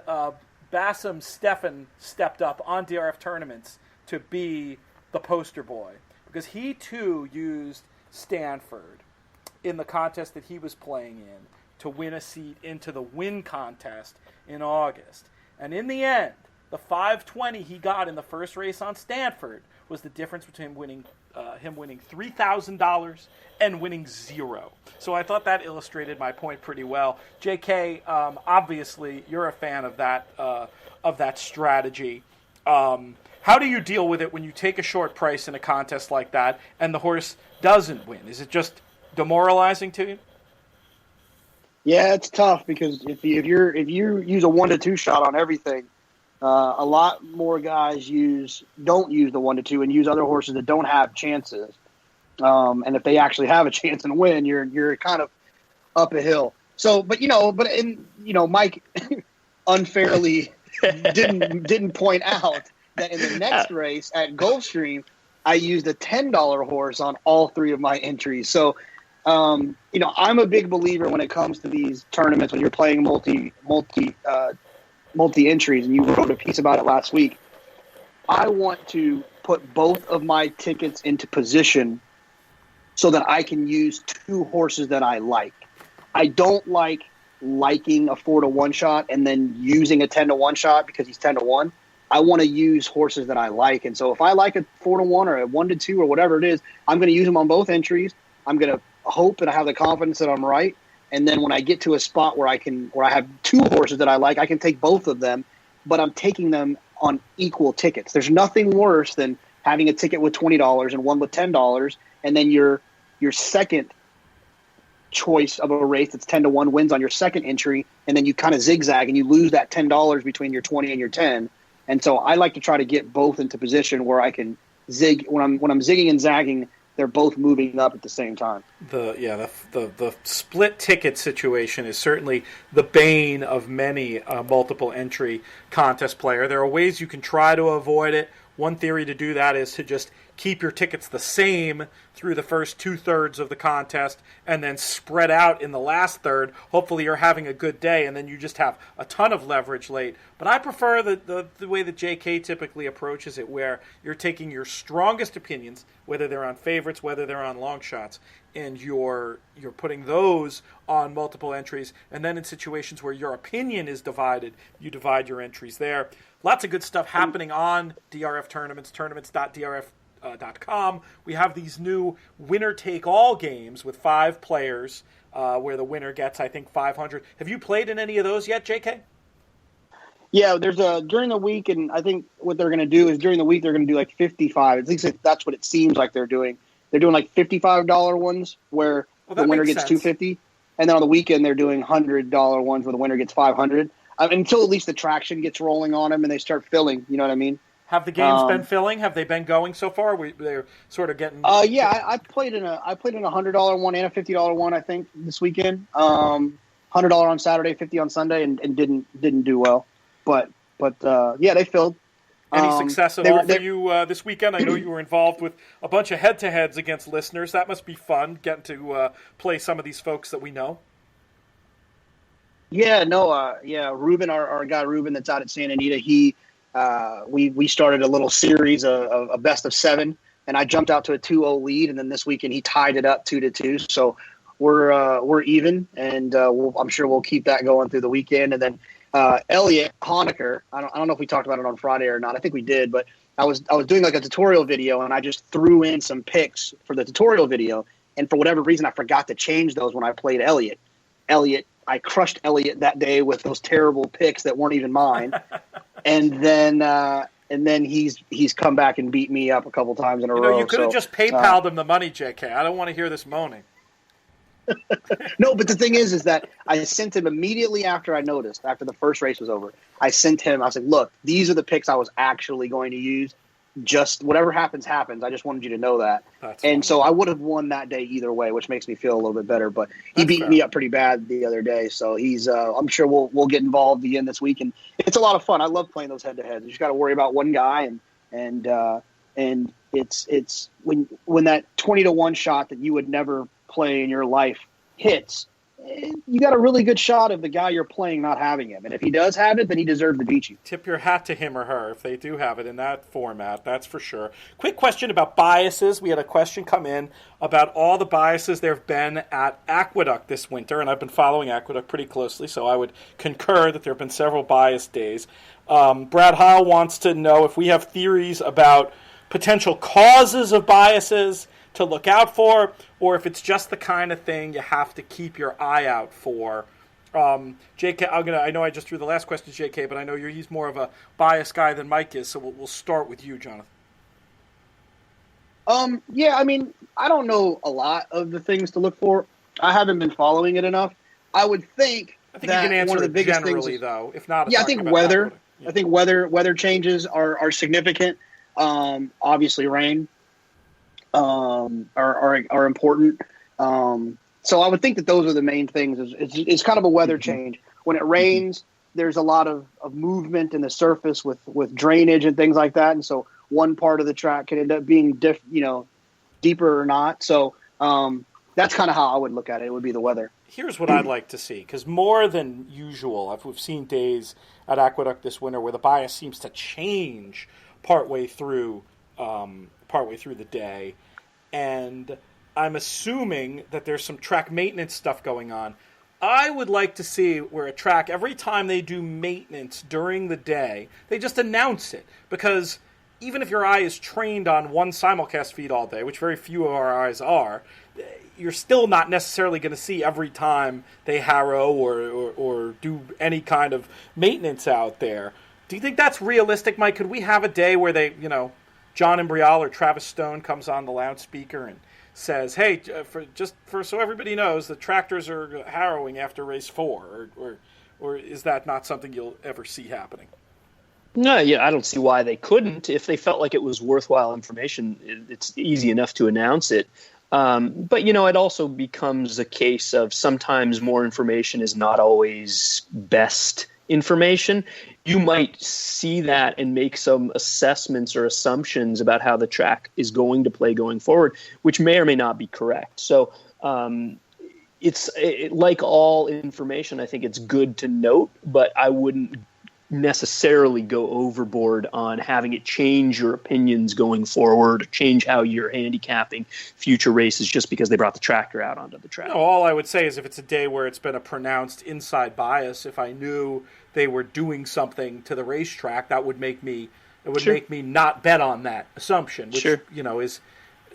Bassam Stefan stepped up on DRF tournaments to be the poster boy, because he too used Stanford in the contest that he was playing in to win a seat into the win contest in August. And in the end, the 520 he got in the first race on Stanford was the difference between him winning $3,000 and winning 0. So I thought that illustrated my point pretty well. JK, obviously you're a fan of that strategy. How do you deal with it when you take a short price in a contest like that and the horse doesn't win? Is it just demoralizing to you? Yeah, it's tough because if you use a 1-2 shot on everything, a lot more guys don't use the 1-2 and use other horses that don't have chances. And if they actually have a chance and win, you're kind of up a hill. So, but Mike unfairly didn't point out that in the next race at Gulfstream, I used a $10 horse on all 3 of my entries. So, I'm a big believer when it comes to these tournaments when you're playing multi entries, and you wrote a piece about it last week. I want to put both of my tickets into position so that I can use 2 horses that I like. I don't liking a 4-1 shot and then using a 10-1 shot because he's 10-1. I want to use horses that I like. And so if I like a 4-1 or a 1-2 or whatever it is, I'm going to use them on both entries. I'm going to hope and I have the confidence that I'm right. And then when I get to a spot where I have 2 horses that I like, I can take both of them, but I'm taking them on equal tickets. There's nothing worse than having a ticket with $20 and one with $10, and then your second choice of a race that's 10-1 wins on your second entry, and then you kind of zigzag and you lose that $10 between your 20 and your 10. And so I like to try to get both into position where I can zig when I'm zigging and zagging. They're both moving up at the same time. The split ticket situation is certainly the bane of many multiple entry contest player. There are ways you can try to avoid it. One theory to do that is to just keep your tickets the same through the first 2/3 of the contest and then spread out in the last third. Hopefully you're having a good day and then you just have a ton of leverage late. But I prefer the way that JK typically approaches it, where you're taking your strongest opinions, whether they're on favorites, whether they're on long shots, and you're putting those on multiple entries. And then in situations where your opinion is divided, you divide your entries there. Lots of good stuff happening on DRF tournaments, tournaments.drf.com. We have these new winner-take-all games with 5 players where the winner gets, I think, 500. Have you played in any of those yet, JK? Yeah, there's during the week, and I think what they're going to do is during the week they're going to do like 55. At least that's what it seems like they're doing. They're doing like $55 ones where the winner gets $250, and then on the weekend they're doing $100 ones where the winner gets $500. Until at least the traction gets rolling on them and they start filling. You know what I mean? Have the games been filling? Have they been going so far? They're sort of getting. Yeah, I played in a $100 one and a $50 one. I think this weekend. I $100 on Saturday, 50 on Sunday, and didn't do well. But yeah, they filled. Any success at all for you this weekend? I know you were involved with a bunch of head-to-heads against listeners. That must be fun, getting to play some of these folks that we know. Yeah, no, Ruben, our guy Ruben that's out at Santa Anita, we started a little series, a best of 7, and I jumped out to a 2-0 lead, and then this weekend he tied it up 2-2. So we're even, and I'm sure we'll keep that going through the weekend, and then. Elliot Honecker, I don't know if we talked about it on Friday or not. I think we did, but I was doing like a tutorial video, and I just threw in some picks for the tutorial video, and for whatever reason, I forgot to change those when I played Elliot. I crushed Elliot that day with those terrible picks that weren't even mine, and then he's come back and beat me up a couple times in a row. You could have just PayPal'd him the money, JK. I don't want to hear this moaning. No, but the thing is that I sent him immediately after the first race was over. I was like, look, these are the picks I was actually going to use. Just whatever happens. I just wanted you to know that. So I would have won that day either way, which makes me feel a little bit better. But he beat me up pretty bad the other day. So he's, I'm sure we'll get involved again this week. And it's a lot of fun. I love playing those head-to-heads. You just got to worry about one guy. And it's when that 20-1 shot that you would never play in your life hits, you got a really good shot of the guy you're playing not having him. And if he does have it, then he deserves to beat you. Tip your hat to him or her if they do have it in that format, that's for sure. Quick question about biases. We had a question come in about all the biases there have been at Aqueduct this winter, and I've been following Aqueduct pretty closely, so I would concur that there have been several bias days. Brad Heil wants to know if we have theories about potential causes of biases to look out for, or if it's just the kind of thing you have to keep your eye out for. JK, I know I just threw the last question to JK, but I know he's more of a biased guy than Mike is, so we'll start with you, Jonathan. Yeah, I mean, I don't know a lot of the things to look for. I haven't been following it enough. I would think that you can answer one of the biggest generally, things, though. If not, I think weather. Yeah. I think weather changes are significant. Obviously, rain. Are important. So I would think that those are the main things. It's kind of a weather change. When it rains, there's a lot of movement in the surface with drainage and things like that. And so one part of the track can end up being deeper or not. So that's kind of how I would look at it. It would be the weather. Here's what I'd like to see, because more than usual, we've seen days at Aqueduct this winter where the bias seems to change partway through the day, and I'm assuming that there's some track maintenance stuff going on. I would like to see where a track, every time they do maintenance during the day, they just announce it, because even if your eye is trained on one simulcast feed all day, which very few of our eyes are, you're still not necessarily going to see every time they harrow or do any kind of maintenance out there. Do you think that's realistic, Mike? Could we have a day where they, John Imbrial or Travis Stone comes on the loudspeaker and says, hey, for so everybody knows, the tractors are harrowing after race 4, or is that not something you'll ever see happening? No, I don't see why they couldn't. If they felt like it was worthwhile information, it's easy enough to announce it. But, it also becomes a case of sometimes more information is not always best information. You might see that and make some assessments or assumptions about how the track is going to play going forward, which may or may not be correct. So it's like all information, I think it's good to note, but I wouldn't necessarily go overboard on having it change your opinions going forward, change how you're handicapping future races just because they brought the tractor out onto the track. No, all I would say is if it's a day where it's been a pronounced inside bias, if I knew they were doing something to the racetrack, that would make me make me not bet on that assumption, which is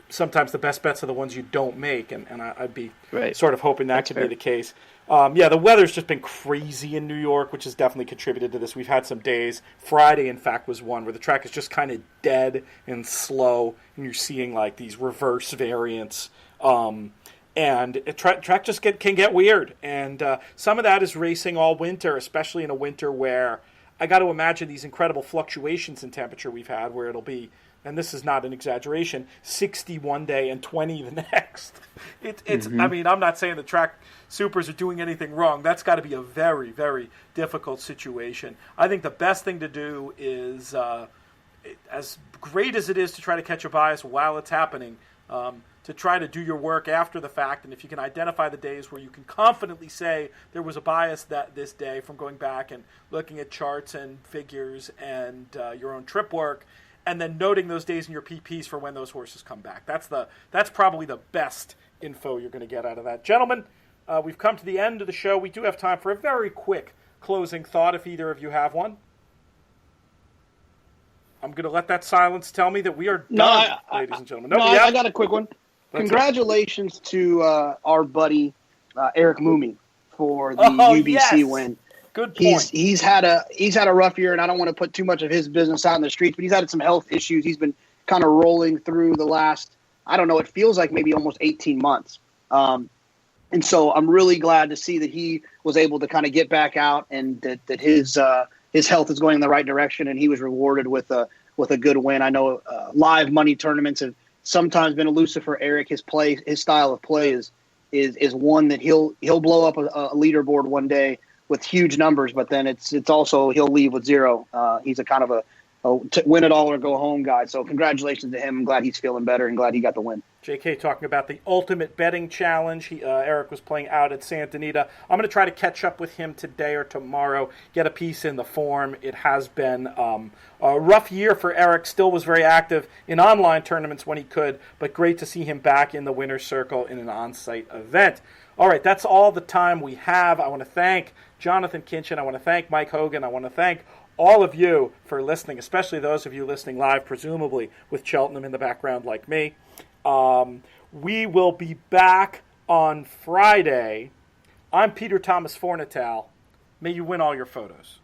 sometimes the best bets are the ones you don't make, and I'd be sort of hoping that could be the case. The weather's just been crazy in New York, which has definitely contributed to this. We've had some days. Friday, in fact, was one where the track is just kind of dead and slow, and you're seeing like these reverse variants. And track just can get weird. And some of that is racing all winter, especially in a winter where I got to imagine these incredible fluctuations in temperature we've had, where it'll be and this is not an exaggeration, 60 one day and 20 the next. I mean, I'm not saying the track supers are doing anything wrong. That's got to be a very, very difficult situation. I think the best thing to do is, as great as it is to try to catch a bias while it's happening, to try to do your work after the fact, and if you can identify the days where you can confidently say there was a bias this day from going back and looking at charts and figures and your own trip work, and then noting those days in your PPs for when those horses come back. That's probably the best info you're going to get out of that. Gentlemen, we've come to the end of the show. We do have time for a very quick closing thought, if either of you have one. I'm going to let that silence tell me that we are done, ladies and gentlemen. I got a quick one. Congratulations to our buddy Eric Moomey for the UBC win. Good point. He's had a rough year, and I don't want to put too much of his business out in the streets, but he's had some health issues. He's been kind of rolling through the last, I don't know, it feels like maybe almost 18 months. And so I'm really glad to see that he was able to kind of get back out, and that his health is going in the right direction, and he was rewarded with a good win. I know live money tournaments have sometimes been elusive for Eric. His style of play is one that he'll blow up a leaderboard one day with huge numbers, but then it's also he'll leave with zero. He's a kind of a win it all or go home guy. So congratulations to him. I'm glad he's feeling better and glad he got the win. JK talking about the ultimate betting challenge. Eric was playing out at Santa Anita. I'm going to try to catch up with him today or tomorrow, get a piece in the form. It has been a rough year for Eric. Still was very active in online tournaments when he could, but great to see him back in the winner's circle in an on-site event. All right, that's all the time we have. I want to thank Jonathon Kinchen. I want to thank Mike Hogan. I want to thank all of you for listening, especially those of you listening live, presumably with Cheltenham in the background like me. We will be back on Friday. I'm Peter Thomas Fornatale. May you win all your photos.